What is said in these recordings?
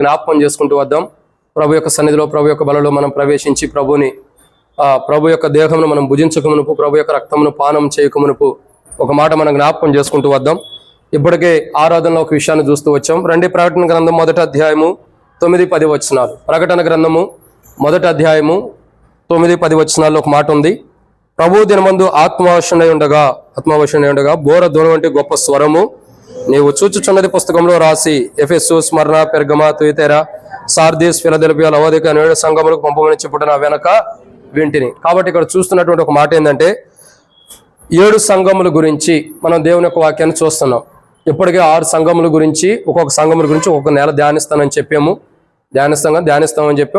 జ్ఞాపకం చేసుకుంటూ వద్దాం. ప్రభు యొక్క సన్నిధిలో, ప్రభు యొక్క బలలో మనం ప్రవేశించి ప్రభు యొక్క దేహమును మనం భుజించకమునుపు, ప్రభు యొక్క రక్తమును పానం చేయకమునుపు ఒక మాట మనం జ్ఞాపకం చేసుకుంటూ వద్దాం. ఇప్పటికే ఆరాధనలో ఒక విషయాన్ని చూస్తూ వచ్చాం. రండి, ప్రకటన గ్రంథం 1వ అధ్యాయము 9-10 వచనాలు. ప్రకటన గ్రంథము 1వ అధ్యాయము 9-10 వచనాల్లో ఒక మాట ఉంది. ప్రభు దినమందు ఆత్మవశుడై ఉండగా బోర ధ్వని వంటి గొప్ప స్వరము నీవు చూచుచున్నది పుస్తకంలో రాసి ఎఫెసు, స్మరణ, పెర్గమ, తుయతైరా, సార్దీస్, ఫిలదెల్ఫియా, లవోదికయ 7 సంఘములకు పంపమని చెప్పుట వెనక వింటిని. కాబట్టి ఇక్కడ చూస్తున్నటువంటి ఒక మాట ఏంటంటే 7 సంఘముల గురించి మనం దేవుని యొక్క వాక్యాన్ని చూస్తున్నాం. ఇప్పటికే 6 సంఘముల గురించి, ఒక్కొక్క సంఘముల గురించి ఒక్కొక్క నెల ధ్యానిస్తామని చెప్పాము.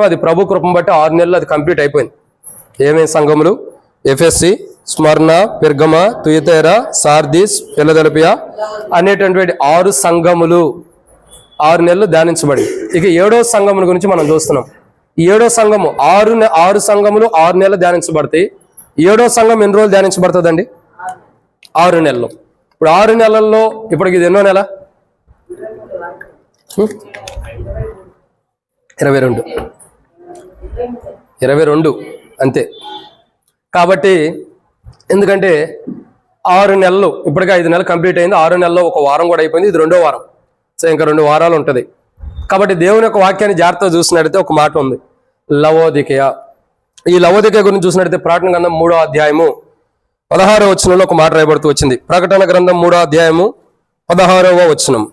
అది ప్రభు కృపను బట్టి 6 నెలలు అది కంప్లీట్ అయిపోయింది. ఏమేమి సంఘములు? ఎఫెసి, స్మరణ, పెర్గమ, తుయతైరా, సార్దీస్, ఫిలదెల్ఫియా అనేటటువంటి 6 సంఘములు 6 నెలలు ధ్యానించబడి, ఇక 7వ సంఘముల గురించి మనం చూస్తున్నాం. ఈ 7వ సంఘము 6 సంఘములు 6 నెలలు ధ్యానించబడతాయి. 7వ సంఘం ఎన్ని రోజులు ధ్యానించబడుతుందండి? 6 నెలలు. ఇప్పుడు 6 నెలల్లో ఇప్పటికి ఇది ఎన్నో నెల? 22 అంతే. కాబట్టి ఎందుకంటే 6 నెలలు, ఇప్పటికే 5 నెలలు కంప్లీట్ అయింది. 6 నెలల్లో ఒక వారం కూడా అయిపోయింది. ఇది 2వ వారం. సో ఇంకా 2 వారాలు ఉంటుంది. కాబట్టి దేవుని యొక్క వాక్యాన్ని జాగ్రత్తగా చూసినట్టయితే ఒక మాట ఉంది, లవోదికయ. ఈ లవోదికయ గురించి చూసినట్టయితే ప్రకటన గ్రంథం 3వ అధ్యాయము 16వ వచనంలో ఒక మాట రాయబడుతూ వచ్చింది. ప్రకటన గ్రంథం 3వ అధ్యాయము 16వ వచనం.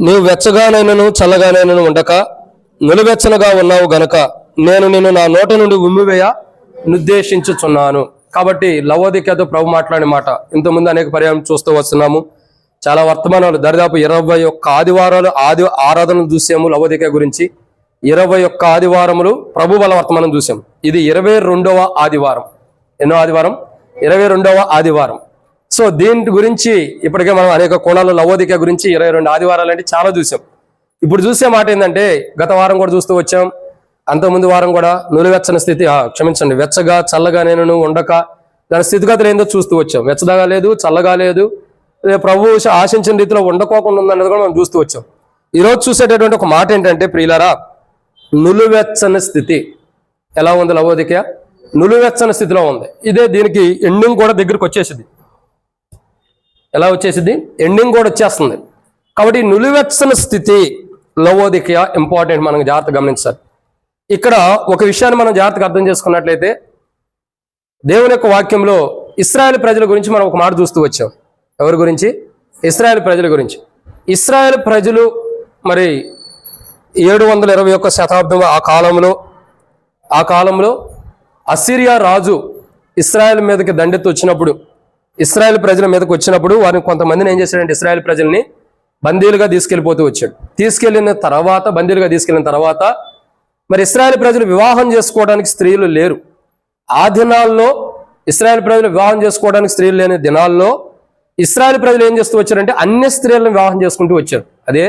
నీవు వెచ్చగానైనను చల్లగానైనను ఉండక నిలువెచ్చనగా ఉన్నావు గనక నేను నిన్ను నా నోట నుండి ఉమ్మివేయ నిర్దేశించుచున్నాను. కాబట్టి లవోదికయతో ప్రభు మాట్లాడే మాట ఇంతకుముందు అనేక పర్యాయం చూస్తూ వస్తున్నాము. చాలా వర్తమానాలు, దరిదాపు 21 ఆదివారాలు ఆరాధనలు చూసాము లవోదికయ గురించి. 21 ఆదివారములు ప్రభు బల వర్తమానం చూసాం. ఇది 22వ ఆదివారం. ఎన్నో ఆదివారం? 22వ ఆదివారం. సో దీని గురించి ఇప్పటికే మనం అనేక కోణాలు లవోదికయ గురించి 22 ఆదివారాలు అంటే చాలా చూసాం. ఇప్పుడు చూసే మాట ఏంటంటే, గత వారం కూడా చూస్తూ వచ్చాం, అంతకుముందు వారం కూడా నులివెచ్చని స్థితి, వెచ్చగా చల్లగా నేను ఉండక దాని స్థితిగతులు ఏందో చూస్తూ వచ్చాం. వెచ్చగా లేదు, చల్లగా లేదు, ప్రభు ఆశించిన రీతిలో ఉండకోకుండా ఉందన్నది కూడా మనం చూస్తూ వచ్చాం. ఈరోజు చూసేటటువంటి ఒక మాట ఏంటంటే ప్రియులారా, నులివెచ్చని స్థితి ఎలా ఉంది లవోదికయ? నులివెచ్చని స్థితిలో ఉంది. ఇదే దీనికి ఎండింగ్ కూడా దగ్గరికి వచ్చేసింది. ఎలా వచ్చేసింది? ఎండింగ్ కూడా వచ్చేస్తుంది. కాబట్టి నులివెచ్చని స్థితి లవోదికయ ఇంపార్టెంట్, మనం జాగ్రత్త గమనించాలి. ఇక్కడ ఒక విషయాన్ని మనం జాగ్రత్తగా అర్థం చేసుకున్నట్లయితే, దేవుని యొక్క వాక్యంలో ఇశ్రాయేలు ప్రజల గురించి మనం ఒక మాట చూస్తూ వచ్చాం. ఎవరి గురించి? ఇశ్రాయేలు ప్రజల గురించి. ఇశ్రాయేలు ప్రజలు మరి 721 శతాబ్దం ఆ కాలంలో అసిరియా రాజు ఇశ్రాయేల్ మీదకి దండెత్తి వచ్చినప్పుడు, ఇశ్రాయేల్ ప్రజల మీదకి వచ్చినప్పుడు వారిని కొంతమందిని ఏం చేశాడంటే ఇశ్రాయేల్ ప్రజల్ని బందీలుగా బందీలుగా తీసుకెళ్లిన తర్వాత మరి ఇశ్రాయేల్ ప్రజలు వివాహం చేసుకోవడానికి స్త్రీలు లేరు. ఆ దినాల్లో ఇశ్రాయేల్ ప్రజలు వివాహం చేసుకోవడానికి స్త్రీలు లేని దినాల్లో ఇశ్రాయేల్ ప్రజలు ఏం చేస్తూ వచ్చారంటే అన్య స్త్రీలను వివాహం చేసుకుంటూ వచ్చారు. అదే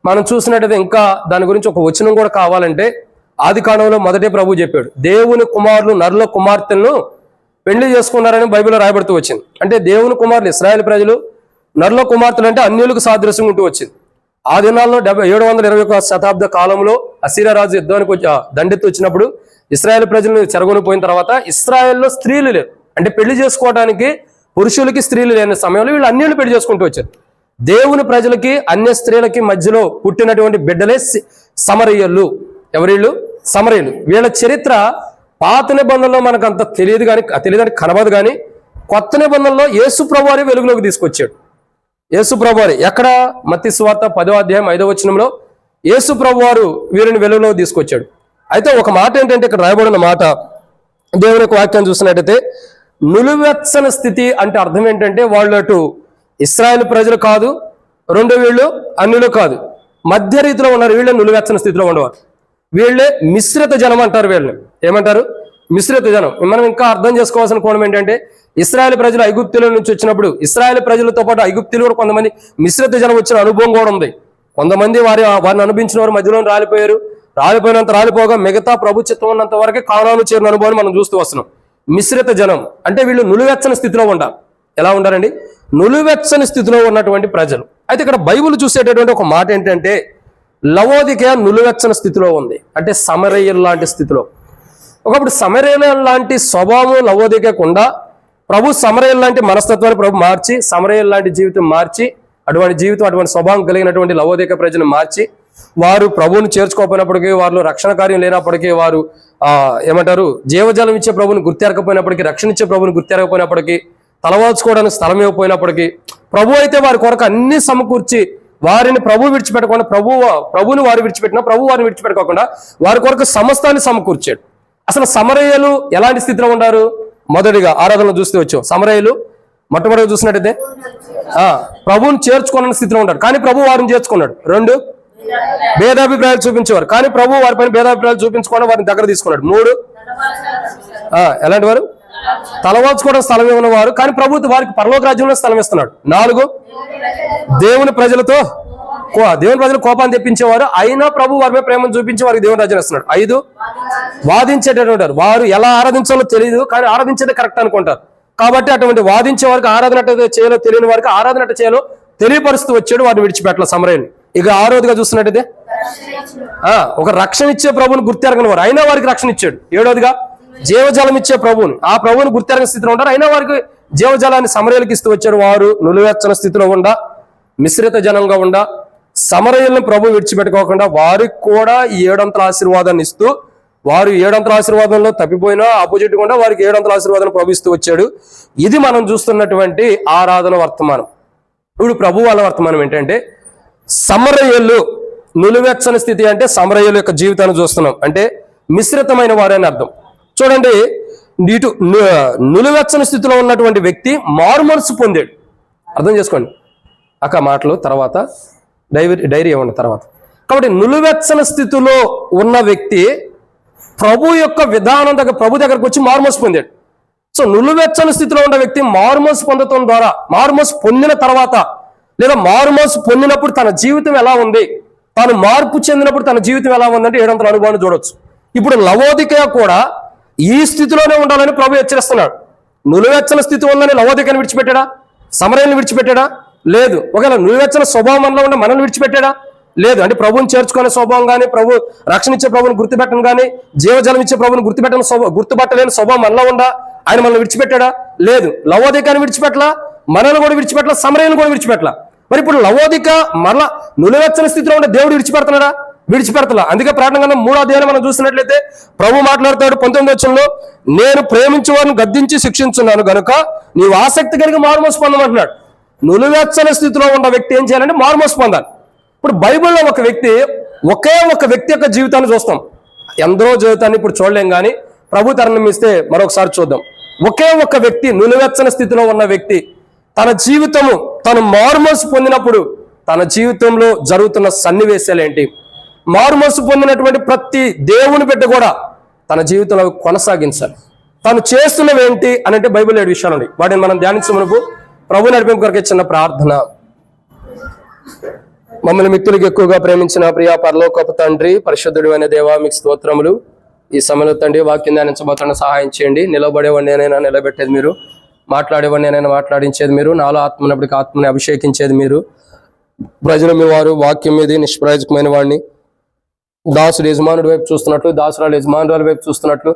మనం చూసినట్టయితే ఇంకా దాని గురించి ఒక వచనం కూడా కావాలంటే ఆదికాండంలో మొదటే ప్రభు చెప్పాడు, దేవుని కుమారులు నరుల కుమార్తెలను పెళ్లి చేసుకున్నారని బైబిల్లో రాయబడుతూ వచ్చింది. అంటే దేవుని కుమారులు ఇశ్రాయేల్ ప్రజలు, నరుల కుమార్తెలు అంటే అన్యులకు సాదృశ్యం ఉంటూ వచ్చింది. ఆ దినాల్లో 721 శతాబ్ద కాలంలో అసిరియా రాజు యుద్ధానికి దండెత్తి వచ్చినప్పుడు ఇశ్రాయేల్ ప్రజలను చెరగొనిపోయిన తర్వాత ఇశ్రాయేల్లో స్త్రీలు లేరు. అంటే పెళ్లి చేసుకోవడానికి పురుషులకి స్త్రీలు లేని సమయంలో వీళ్ళు అన్యులు పెళ్లి చేసుకుంటూ వచ్చారు. దేవుని ప్రజలకి అన్య స్త్రీలకి మధ్యలో పుట్టినటువంటి బిడ్డలే సమరయ్యులు. ఎవరిళ్ళు? సమరయ్యులు. వీళ్ళ చరిత్ర పాత నిబంధనలో మనకు అంత తెలియదని కనబడదు. కానీ కొత్త నిబంధనలో యేసు ప్రభువారి వెలుగులోకి తీసుకొచ్చాడు. యేసు ప్రభువారు ఎక్కడ? మత్తయి సువార్త 10వ అధ్యాయం 5వ వచనంలో యేసు ప్రభువారు వీరిని వెలుగులోకి తీసుకొచ్చాడు. అయితే ఒక మాట ఏంటంటే, ఇక్కడ రాయబడిన మాట దేవుని యొక్క వాక్యాన్ని చూసినట్టయితే, నులివెచ్చని స్థితి అంటే అర్థం ఏంటంటే, వాళ్ళు అటు ఇశ్రాయేల్ ప్రజలు కాదు, వీళ్ళు అన్యులు కాదు, మధ్య రీతిలో ఉన్నారు. వీళ్ళే నులివెచ్చని స్థితిలో ఉండేవారు. వీళ్ళే మిశ్రిత జనం అంటారు. వీళ్ళని ఏమంటారు? మిశ్రిత జనం. మనం ఇంకా అర్థం చేసుకోవాల్సిన కోణం ఏంటంటే, ఇశ్రాయేల్ ప్రజలు ఐగుప్తుల నుంచి వచ్చినప్పుడు ఇశ్రాయేల్ ప్రజలతో పాటు ఐగుప్తులు కూడా కొంతమంది మిశ్రిత జనం వచ్చిన అనుభవం కూడా ఉంది. కొంతమంది వారిని అనుభవించిన వారు మధ్యలో రాలిపోగా మిగతా ప్రభు చిత్తం ఉన్నంత వరకే కానాను చేరిన అనుభవాన్ని మనం చూస్తూ వస్తున్నాం. మిశ్రిత జనం అంటే వీళ్ళు నులివెచ్చని స్థితిలో ఉండాలి. ఎలా ఉండాలండి? నులివెచ్చని స్థితిలో ఉన్నటువంటి ప్రజలు. అయితే ఇక్కడ బైబిల్ చూసేటటువంటి ఒక మాట ఏంటంటే, లవోదికయ నులువెచ్చని స్థితిలో ఉంది, అంటే సమరయ్యలు లాంటి స్థితిలో. ఒకప్పుడు సమరయ్యల లాంటి స్వభావం లవోదికకుండా ప్రభు సమరయ్యల లాంటి మనస్తత్వాన్ని ప్రభు మార్చి, సమరయ్యల లాంటి జీవితం మార్చి, అటువంటి జీవితం అటువంటి స్వభావం కలిగినటువంటి లవోదిక ప్రజలను మార్చి, వారు ప్రభువుని చేర్చుకోకపోయినప్పటికీ, వారిలో రక్షణ కార్యం లేనప్పటికీ, వారు ఏమంటారు జీవజలం ఇచ్చే ప్రభుని గుర్తెరకపోయినప్పటికీ, రక్షణ ఇచ్చే ప్రభుని గుర్తెరకపోయినప్పటికీ, తలవాల్చుకోవడానికి స్థలం ఇవ్వకపోయినప్పటికీ, ప్రభు అయితే వారి కొరకు అన్ని సమకూర్చి వారిని ప్రభు విడిచిపెట్టకుండా, ప్రభుని వారు విడిచిపెట్టినా ప్రభు వారిని విడిచిపెట్టుకోకుండా వారి కొరకు సమస్తాన్ని సమకూర్చాడు. అసలు సమరయ్యలు ఎలాంటి స్థితిలో ఉన్నారు? మొదటిగా ఆరాధనలో చూస్తే వచ్చాం, సమరయ్యలు మొట్టమొదటిగా చూసినట్టయితే ప్రభువుని చేర్చుకున్న స్థితిలో ఉంటాడు, కానీ ప్రభు వారిని చేర్చుకున్నాడు. 2, భేదాభిప్రాయాలు చూపించేవారు, కానీ ప్రభు వారిపైన భేదాభిప్రాయాలు చూపించకుండా వారిని దగ్గర తీసుకున్నాడు. 3, ఎలాంటి వారు? తలవాల్చుకోవడం స్థలం ఇవ్వని వారు, కానీ ప్రభు వారికి పరలోక రాజ్యంలో స్థలం ఇస్తున్నాడు. 4, దేవుని ప్రజలు కోపాన్ని తెప్పించేవారు, అయినా ప్రభు వారిపై ప్రేమను చూపించి వారికి దేవుని రాజ్యం ఇస్తున్నాడు. 5, వాదించేటటువంటి వారు ఎలా ఆరాధించాలో తెలియదు, కానీ ఆరాధించేది కరెక్ట్ అనుకుంటారు. కాబట్టి అటువంటి వాదించే వారికి ఆరాధన చేయాలో తెలియని వారికి ఆరాధన చేయాలో తెలియపరుస్తూ వచ్చాడు, వారిని విడిచిపెట్టాల సమరయ్యని. ఇక 6వదిగా చూస్తున్నట్టయితే ఒక రక్షణ ఇచ్చే ప్రభువుని గుర్తెరగని వారు, అయినా వారికి రక్షణ ఇచ్చాడు. 7వదిగా జీవజలం ఇచ్చే ప్రభువుని, ఆ ప్రభువుని గుర్తెరగని స్థితిలో ఉంటారు, అయినా వారికి జీవజలాన్ని సమరయ్యలకు ఇస్తూ వచ్చాడు. వారు నులువెచ్చని స్థితిలో ఉండ, మిశ్రిత జనంగా ఉండ, సమరయ్యలను ప్రభు విడిచిపెట్టుకోకుండా వారికి కూడా 7 ఆశీర్వాదాన్ని ఇస్తూ, వారు 7 ఆశీర్వాదంలో తప్పిపోయినా ఆపోజిట్ కూడా వారికి 7 ఆశీర్వాదాన్ని ప్రభు ఇస్తూ వచ్చాడు. ఇది మనం చూస్తున్నటువంటి ఆరాధన వర్తమానం. ఇప్పుడు ప్రభు వాళ్ళ వర్తమానం ఏంటంటే, సమరయ్యలు నులువెచ్చని స్థితి అంటే సమరయ్యల యొక్క జీవితాన్ని చూస్తున్నాం, అంటే మిశ్రితమైన వారని అర్థం. చూడండి, ఇటు నులువెచ్చని స్థితిలో ఉన్నటువంటి వ్యక్తి మారుమనసు పొందాడు. అర్థం చేసుకోండి అక్క మాటలు, తర్వాత డైరీ ఇవ్వండి తర్వాత. కాబట్టి నులువెచ్చని స్థితిలో ఉన్న వ్యక్తి ప్రభు యొక్క విధానం దగ్గర, ప్రభు దగ్గరకు వచ్చి మారుమనసు పొందాడు. సో నులువెచ్చని స్థితిలో ఉన్న వ్యక్తి మారుమనసు పొందటం ద్వారా, మారుమనసు పొందిన తర్వాత, లేదా మారుమనసు పొందినప్పుడు తన జీవితం ఎలా ఉంది, తాను మార్పు చెందినప్పుడు తన జీవితం ఎలా ఉందంటే 7 అనుభవాన్ని చూడొచ్చు. ఇప్పుడు లవోదికయ కూడా ఈ స్థితిలోనే ఉండాలని ప్రభు హెచ్చరిస్తున్నాడు. నులువెచ్చని స్థితి ఉందని లవోదికయను విడిచిపెట్టాడా? సమరయ్యను విడిచిపెట్టాడా? లేదు. ఒకవేళ నులువెచ్చని స్వభావం మనలో ఉండే మనల్ని విడిచిపెట్టాడా? లేదు. అంటే ప్రభుని చేర్చుకునే స్వభావం కానీ, ప్రభు రక్షణ ఇచ్చే ప్రభుని గుర్తుపెట్టడం కానీ, జీవజలం ఇచ్చే ప్రభుని గుర్తుపట్టలేని స్వభావం మనలో ఉందా? ఆయన మనల్ని విడిచిపెట్టాడా? లేదు. లవోదికను విడిచిపెట్టలా, మనల్ని కూడా విడిచిపెట్టలా, సమరయ్యను కూడా విడిచిపెట్టలా. మరి ఇప్పుడు లవోదిక మరలా నులువెచ్చని స్థితిలో ఉండే దేవుడు విడిచిపెడుతున్నాడా? విడిచిపెడతలా. అందుకే ప్రార్థన గ్రంథం 3వ అధ్యాయం మనం చూసినట్లయితే ప్రభు మాట్లాడతాడు 19వ వచనంలో, నేను ప్రేమించే వారిని గద్దించి శిక్షించున్నాను గనుక నీవు ఆసక్తి కలిగి మారుమనసు పొందమంటున్నాడు. నులువెచ్చని స్థితిలో ఉన్న వ్యక్తి ఏం చేయాలంటే మారుమనసు పొందాలి. ఇప్పుడు బైబిల్లో ఒకే ఒక వ్యక్తి యొక్క జీవితాన్ని చూస్తాం, ఎందరో జీవితాన్ని ఇప్పుడు చూడలేం, కానీ ప్రభు తరుణం ఇస్తే మరొకసారి చూద్దాం. ఒకే ఒక వ్యక్తి, నులువెచ్చని స్థితిలో ఉన్న వ్యక్తి, తన జీవితము తను మారుమనసు పొందినప్పుడు తన జీవితంలో జరుగుతున్న సన్నివేశాలు ఏంటి, మారుమనసు పొందినటువంటి ప్రతి దేవుని బిడ్డ కూడా తన జీవితంలో కొనసాగించాలి. తను చేస్తున్నవి ఏంటి అని అంటే బైబిల్ 7 విషయాలు ఉన్నాయి. వాటిని మనం ధ్యానించే మునుపు ప్రభు నడిపింపు కొరకే చిన్న ప్రార్థన. మమ్మల్ని మిత్రులకు ఎక్కువగా ప్రేమించిన ప్రియా పరలోకపు తండ్రి, పరిశుద్ధుడు అయిన దేవా, మీకు స్తోత్రములు. ఈ సమయంలో తండ్రి వాక్యం ధ్యానించబోతున్న సహాయం చేయండి. నిలబడేవాడిని నేనైనా నిలబెట్టేది మీరు, మాట్లాడేవాడిని నేనైనా మాట్లాడించేది మీరు, నాలో ఆత్మనప్పటికీ ఆత్మని అభిషేకించేది మీరు. ప్రజలు మీ వారు వాక్యం మీద నిష్ప్రయోజకమైన వాడిని, దాసుడు యజమానుడి వైపు చూస్తున్నట్లు, దాసురాలు యజమానురాల వైపు చూస్తున్నట్లు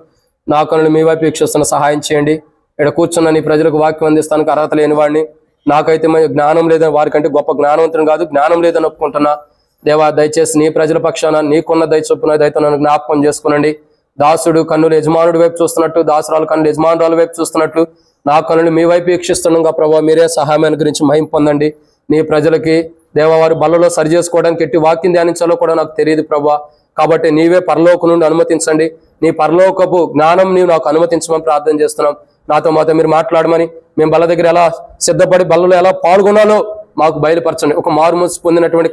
నా కనులు మీ వైపు వీక్షిస్తున్న సహాయం చేయండి. ఇక్కడ కూర్చున్న నీ ప్రజలకు వాక్యం అందిస్తానికి అర్హత లేని వాడిని, నాకైతే జ్ఞానం లేదని, వారికంటే గొప్ప జ్ఞానవంతుని కాదు, జ్ఞానం లేదని ఒప్పుకుంటున్నా. దేవా, దయచేసి నీ ప్రజల పక్షాన నీకున్న దయ చొప్పున దయతో నన్ను జ్ఞాపకం చేసుకునండి. దాసుడు కన్నులు యజమానుడి వైపు చూస్తున్నట్టు, దాసురాలు కన్నులు యజమానురాల వైపు చూస్తున్నట్లు నా కనులు మీ వైపు వీక్షిస్తుండగా ప్రభావ మీరే సహాయం గురించి మహిమ పొందండి. నీ ప్రజలకి దేవా, వారి బలలో సరి చేసుకోవడానికి ఎట్టి వాక్యం ధ్యానించాలో కూడా నాకు తెలియదు ప్రభా. కాబట్టి నీవే పరలోకం నుండి అనుమతించండి, నీ పరలోకపు జ్ఞానం నీవు నాకు అనుమతించమని ప్రార్థన చేస్తున్నాం. నాతో మాతో మీరు మాట్లాడమని, మేము బల్ల దగ్గర ఎలా సిద్ధపడి బల్లలో ఎలా పాల్గొనాలో మాకు బయలుపరచండి. ఒక మారుమోసు పొందినటువంటి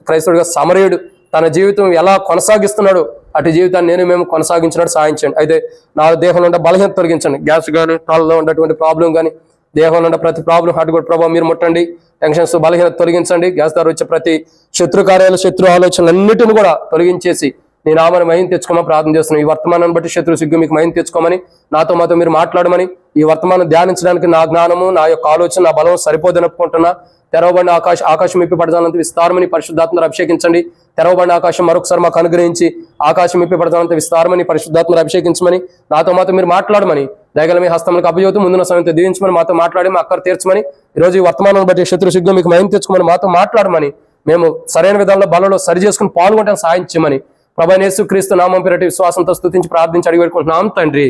క్రైస్తవుడిగా సమరయుడు తన జీవితం ఎలా కొనసాగిస్తున్నాడు, అటు జీవితాన్ని మేము కొనసాగించినట్టు సాయం చేయండి. అయితే నా దేహంలో ఉండే బలహీనత తొలగించండి. గ్యాస్ కానీ, తాళ్ళలో ఉన్నటువంటి ప్రాబ్లం కానీ, దేహంలో ఉన్న ప్రతి ప్రాబ్లం హార్ట్ కూడా ప్రభావం మీరు ముట్టండి. టెన్షన్స్ బలహీనత తొలగించండి. గ్యాస్ ద్వారా వచ్చే ప్రతి శత్రు కార్యాలు, శత్రు ఆలోచనలన్నిటిని కూడా తొలగించేసి నీ నామాన్ని మహిమ తెచ్చుకోమని ప్రార్థన చేస్తున్నాను. ఈ వర్తమానాన్ని బట్టి శత్రు సిగ్గు మీకు మహిమ తెచ్చుకోమని, నాతో మాతో మీరు మాట్లాడమని, ఈ వర్తమానం ధ్యానించడానికి నా జ్ఞానము, నా యొక్క ఆలోచన, నా బలం సరిపోదని ఒప్పుకుంటున్నా. తెరవబడిన ఆకాశం ఇప్పి పడదానంత విస్తారమని పరిశుద్ధాత్మను అభిషేకించండి. తెరవబడిన ఆకాశం మరొకసారి మాకు అనుగ్రహించి ఆకాశం ఇప్పి పడదానంత విస్తారమని పరిశుద్ధాత్మను అభిషేకించమని, నాతో మాతో మీరు మాట్లాడమని, దయగల మీ హస్తములకు అభియోగం ముందున్న సమయంతో దీవించమని, మాతో మాట్లాడి మా అక్కర తీర్చమని, ఈరోజు ఈ వర్తమానం బట్టి శత్రు సిగ్గు మీకు మయం తెచ్చుకోమని, మాతో మాట్లాడమని, మేము సరైన విధానంలో బలలో సరి చేసుకుని పాల్గొనడానికి సాయం చేయమని ప్రభువైన యేసుక్రీస్తు నామం పేరటి విశ్వాసంతో స్తుతించి ప్రార్థించి అడిగి పెట్టుకుంటున్నాం తండ్రి,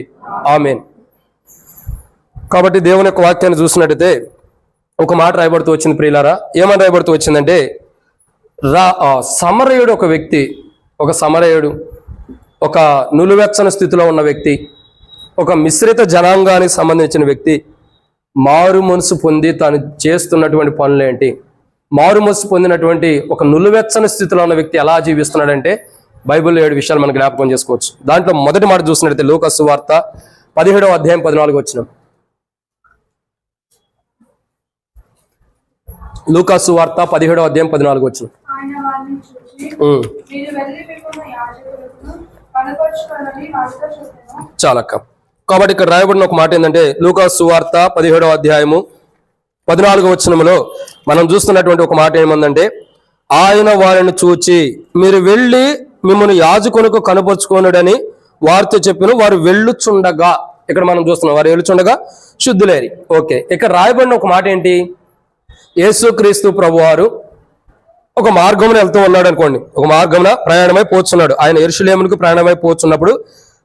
ఆమేన్. కాబట్టి దేవుని యొక్క వాక్యాన్ని చూసినట్టయితే ఒక మాట రాయబడుతూ వచ్చింది ప్రియులారా. ఏమని రాయబడుతూ వచ్చిందంటే, సమరయుడు ఒక వ్యక్తి, ఒక సమరయుడు ఒక నులువెచ్చని స్థితిలో ఉన్న వ్యక్తి, ఒక మిశ్రిత జనాంగానికి సంబంధించిన వ్యక్తి మారు మనసు పొంది తాను చేస్తున్నటువంటి పనులేంటి, మారు మనసు పొందినటువంటి ఒక నులువెచ్చని స్థితిలో ఉన్న వ్యక్తి ఎలా జీవిస్తున్నాడంటే బైబిల్లో 7 విషయాలు మనం జ్ఞాపకం చేసుకోవచ్చు. దాంట్లో మొదటి మాట చూసినట్లయితే లూకా సువార్త 17వ అధ్యాయం 14 వచనం. లూకా సువార్త 17వ అధ్యాయం 14 వచనం. చాలక్క. కాబట్టి ఇక్కడ రాయబడిన ఒక మాట ఏంటంటే లూకా సువార్త 17వ అధ్యాయము 14వ వచనములో మనం చూస్తున్నటువంటి ఒక మాట ఏమందంటే, ఆయన వారిని చూచి మీరు వెళ్ళి మిమ్మల్ని యాజకునికి కనపరుచుకోనుడని వారితో చెప్పిన వారు వెళ్ళుచుండగా, ఇక్కడ మనం చూస్తున్నాం వారు వెళ్ళుచుండగా శుద్ధులేరి. ఓకే, ఇక్కడ రాయబడిన ఒక మాట ఏంటి, యేసుక్రీస్తు ప్రభువారు ఒక మార్గమున వెళ్తూ ఉన్నాడు అనుకోండి, ఒక మార్గమున ప్రయాణమై పోతున్నాడు. ఆయన యెరూషలేమునకు ప్రయాణమై పోతున్నప్పుడు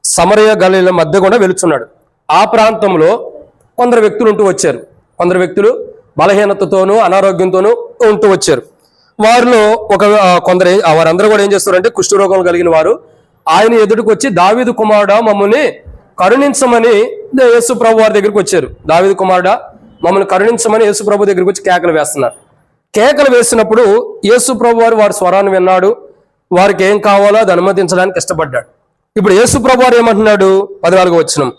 సమరయ గలీల మధ్య కూడా వెళుచున్నాడు. ఆ ప్రాంతంలో కొందరు వ్యక్తులు ఉంటూ వచ్చారు. కొందరు వ్యక్తులు బలహీనతతోనూ అనారోగ్యంతోనూ ఉంటూ వచ్చారు. వారిలో వారందరూ కూడా ఏం చేస్తారంటే కుష్ఠరోగం కలిగిన వారు ఆయన ఎదుటికి వచ్చి, దావీదు కుమారుడా మమ్మల్ని కరుణించమని యేసు ప్రభు వారి దగ్గరికి వచ్చారు. దావీదు కుమారుడా మమ్మల్ని కరుణించమని యేసు ప్రభు దగ్గరికి వచ్చి కేకలు వేస్తున్నారు. కేకలు వేసినప్పుడు యేసు ప్రభు వారి స్వరాన్ని విన్నాడు. వారికి ఏం కావాలో అది అనుమతించడానికి ఇష్టపడ్డాడు. ఇప్పుడు యేసు ప్రభు వారు ఏమంటున్నాడు, 14వ వచనం,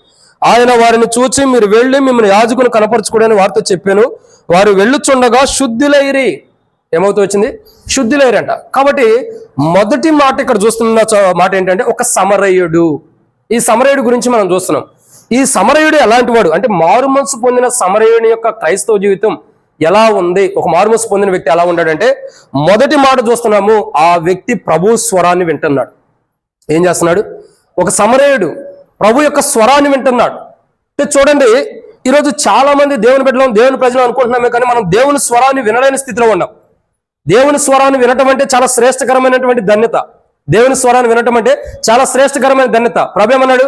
ఆయన వారిని చూచి మీరు వెళ్ళి మిమ్మల్ని యాజకుని కనపరచుకోవడానికి వారితో చెప్పాను, వారు వెళ్ళుచుండగా శుద్ధులైరి. ఏమవుతూ వచ్చింది, శుద్ధులైరంట. కాబట్టి మొదటి మాట ఇక్కడ చూస్తున్న మాట ఏంటంటే ఒక సమరయుడు. ఈ సమరయుడు గురించి మనం చూస్తున్నాం. ఈ సమరయుడు ఎలాంటి వాడు అంటే, మారు మనసు పొందిన సమరయుని యొక్క క్రైస్తవ జీవితం ఎలా ఉంది, ఒక మారు మనసు పొందిన వ్యక్తి ఎలా ఉన్నాడంటే, మొదటి మాట చూస్తున్నాము, ఆ వ్యక్తి ప్రభు స్వరాన్ని వింటున్నాడు. ఏం చేస్తున్నాడు, ఒక సమరయుడు ప్రభు యొక్క స్వరాన్ని వింటున్నాడు. చూడండి, ఈరోజు చాలా మంది దేవుని బిడ్డలు, దేవుని ప్రజలు అనుకుంటున్నామే, కానీ మనం దేవుని స్వరాన్ని వినలేని స్థితిలో ఉన్నాం. దేవుని స్వరాన్ని వినటం అంటే చాలా శ్రేష్టకరమైనటువంటి ధన్యత. దేవుని స్వరాన్ని వినటం అంటే చాలా శ్రేష్టకరమైన ధన్యత. ప్రభు ఏమన్నాడు,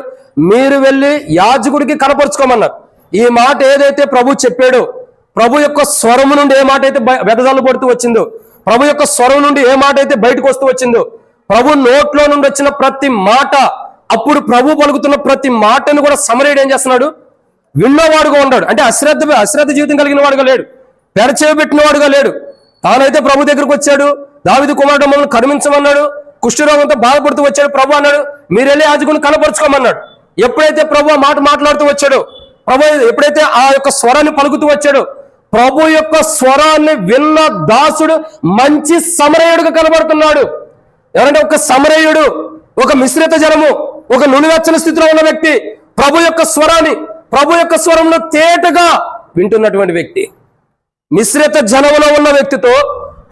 మీరు వెళ్ళి యాజకుడికి కనపరుచుకోమన్నారు. ఈ మాట ఏదైతే ప్రభు చెప్పాడో, ప్రభు యొక్క స్వరము నుండి ఏ మాట అయితే వెదజల్లు పడుతూ వచ్చిందో, ప్రభు యొక్క స్వరం నుండి ఏ మాట అయితే బయటకు వస్తూ వచ్చిందో, ప్రభు నోట్లో నుండి వచ్చిన ప్రతి మాట, అప్పుడు ప్రభు పలుకుతున్న ప్రతి మాటను కూడా సమరయుడు ఏం చేస్తున్నాడు, విన్నవాడుగా ఉన్నాడు. అంటే అశ్రద్ధ జీవితం కలిగిన వాడుగా లేడు, పెరచేవి పెట్టిన వాడుగా లేడు. తానైతే ప్రభు దగ్గరకు వచ్చాడు, దావీదు కుమారుడు మమ్మల్ని కరుణించమన్నాడు, కుష్ఠరోగంతో బాధపడుతూ వచ్చాడు. ప్రభు అన్నాడు మీరు వెళ్ళి యాజకుని కనపరుచుకోమన్నాడు. ఎప్పుడైతే ప్రభు ఆ మాట మాట్లాడుతూ వచ్చాడో, ప్రభు ఎప్పుడైతే ఆ యొక్క స్వరాన్ని పలుకుతూ వచ్చాడో, ప్రభు యొక్క స్వరాన్ని విన్న దాసుడు మంచి సమరయుడుగా కనబడుతున్నాడు. ఎవరంటే ఒక సమరయుడు, ఒక మిశ్రిత జనము, ఒక నులివెచ్చని స్థితిలో ఉన్న వ్యక్తి ప్రభు యొక్క స్వరాన్ని, ప్రభు యొక్క స్వరంలో తేటగా వింటున్నటువంటి వ్యక్తి. మిశ్రిత జనంలో ఉన్న వ్యక్తితో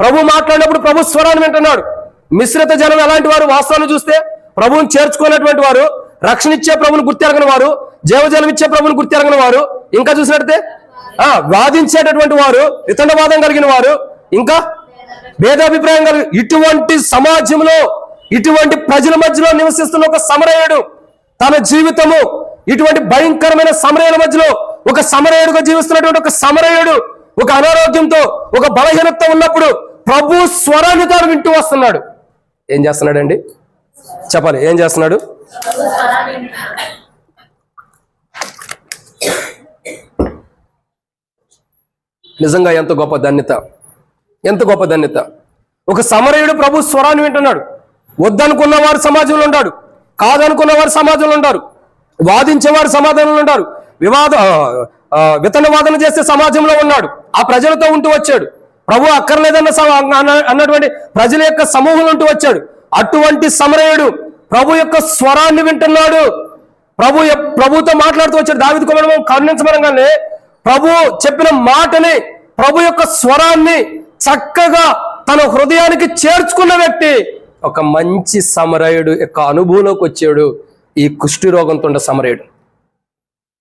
ప్రభు మాట్లాడినప్పుడు ప్రభు స్వరాన్ని వింటున్నాడు. మిశ్రిత జనం ఎలాంటి వారు, వాస్తవాన్ని చూస్తే ప్రభువుని చేర్చుకున్నటువంటి వారు, రక్షణ ఇచ్చే ప్రభుని గుర్తెరగని వారు, జీవజలం ఇచ్చే ప్రభుని గుర్తెరగని వారు, ఇంకా చూసినట్టే వాదించేటటువంటి వారు, వితండవాదం కలిగిన వారు, ఇంకా భేదాభిప్రాయం కలిగి, ఇటువంటి సమాజంలో, ఇటువంటి ప్రజల మధ్యలో నివసిస్తున్న ఒక సమరయుడు తన జీవితము ఇటువంటి భయంకరమైన సమరయుల మధ్యలో ఒక సమరయుడుగా జీవిస్తున్నటువంటి ఒక సమరయుడు ఒక అనారోగ్యంతో, ఒక బలహీనత ఉన్నప్పుడు ప్రభు స్వరాన్ని తాను వింటూ వస్తున్నాడు. ఏం చేస్తున్నాడండి చెప్పాలి, ఏం చేస్తున్నాడు? నిజంగా ఎంత గొప్ప ధన్యత, ఎంత గొప్ప ధన్యత. ఒక సమరయుడు ప్రభు స్వరాన్ని వింటున్నాడు. వద్దనుకున్న వారు సమాజంలో ఉంటాడు, కాదనుకున్న వారు సమాజంలో ఉంటారు, వాదించేవారు సమాజంలో ఉంటారు, విత్తనవాదన చేసే సమాజంలో ఉన్నాడు. ఆ ప్రజలతో ఉంటూ వచ్చాడు. ప్రభు అక్కర్లేదన్న అన్నటువంటి ప్రజల యొక్క సమూహంలో ఉంటూ వచ్చాడు. అటువంటి సమరయుడు ప్రభు యొక్క స్వరాన్ని వింటున్నాడు. ప్రభుతో మాట్లాడుతూ వచ్చాడు. దావీదు కుమారుడు కరుణించమనగానే ప్రభు చెప్పిన మాటని ప్రభు యొక్క స్వరాన్ని చక్కగా తన హృదయానికి చేర్చుకున్న వ్యక్తి ఒక మంచి సమరయుడు యొక్క అనుభవంలోకి వచ్చాడు. ఈ కుష్టి రోగంతో ఉన్న సమరయుడు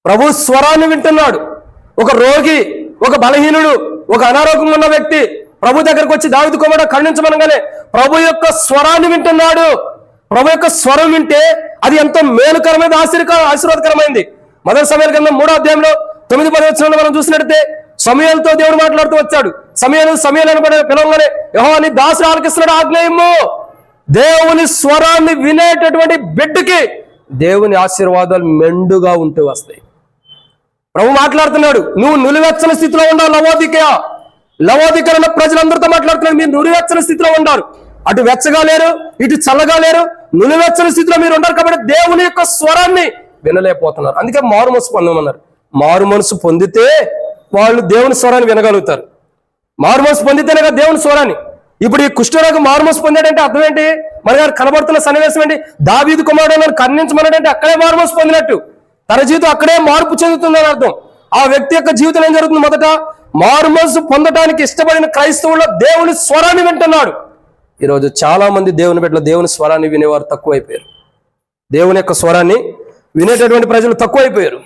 ప్రభు స్వరాన్ని వింటున్నాడు. ఒక రోగి, ఒక బలహీనుడు, ఒక అనారోగ్యం ఉన్న వ్యక్తి ప్రభు దగ్గరకు వచ్చి దావీదు కుమారుడా కరుణించమనగానే ప్రభు యొక్క స్వరాన్ని వింటున్నాడు. ప్రభు యొక్క స్వరం వింటే అది ఎంతో మేలుకరమైనది, ఆశీర్వాదకరమైంది. మొదటి సమయాల కింద 3వ అధ్యాయంలో 9-10 వచనాల్లో మనం చూసినట్లయితే సమూయేలుతో దేవుడు మాట్లాడుతూ వచ్చాడు. సమూయేలు అనబడే పిలవగానే యెహోవా నీ దాసుడు ఆలకిస్తున్నాడు, ఆజ్ఞేయము. దేవుని స్వరాన్ని వినేటటువంటి బిడ్డకి దేవుని ఆశీర్వాదాలు మెండుగా ఉంటూ వస్తాయి. ప్రభు మాట్లాడుతున్నాడు, నువ్వు నులివెచ్చని స్థితిలో ఉన్నావు. లవోదికలో ప్రజలందరితో మాట్లాడుతున్నాడు, మీరు నులివెచ్చని స్థితిలో ఉన్నారు. అటు వెచ్చగా లేరు, ఇటు చల్లగా లేరు, నులివెచ్చని స్థితిలో మీరు ఉన్నారు. కాబట్టి దేవుని యొక్క స్వరాన్ని వినలేకపోతున్నారు. అందుకే మారు మనసు పొందమన్నారు. మారు మనసు పొందితే వాళ్ళు దేవుని స్వరాన్ని వినగలుగుతారు. మారు మనసు పొందితేనే కదా దేవుని స్వరాన్ని. ఇప్పుడు ఈ కుష్ఠరోగం మారు మనసు పొందాడంటే అర్థం ఏంటి? మన గారు కనబడుతున్న సన్నివేశం ఏంటి? దావీదు కుమారుడు కరుణించమన్నాడంటే అక్కడే మారు మనసు పొందినట్టు, తన జీవితం అక్కడే మార్పు చెందుతుందని అర్థం. ఆ వ్యక్తి యొక్క జీవితం ఏం జరుగుతుంది? మొదట మారు మనసు పొందడానికి ఇష్టపడిన క్రైస్తవుల్లో దేవుని స్వరాన్ని వింటున్నాడు. ఈరోజు చాలా మంది దేవుని బిడ్డలు దేవుని స్వరాన్ని వినేవారు తక్కువైపోయారు. దేవుని యొక్క స్వరాన్ని వినేటటువంటి ప్రజలు తక్కువైపోయారు.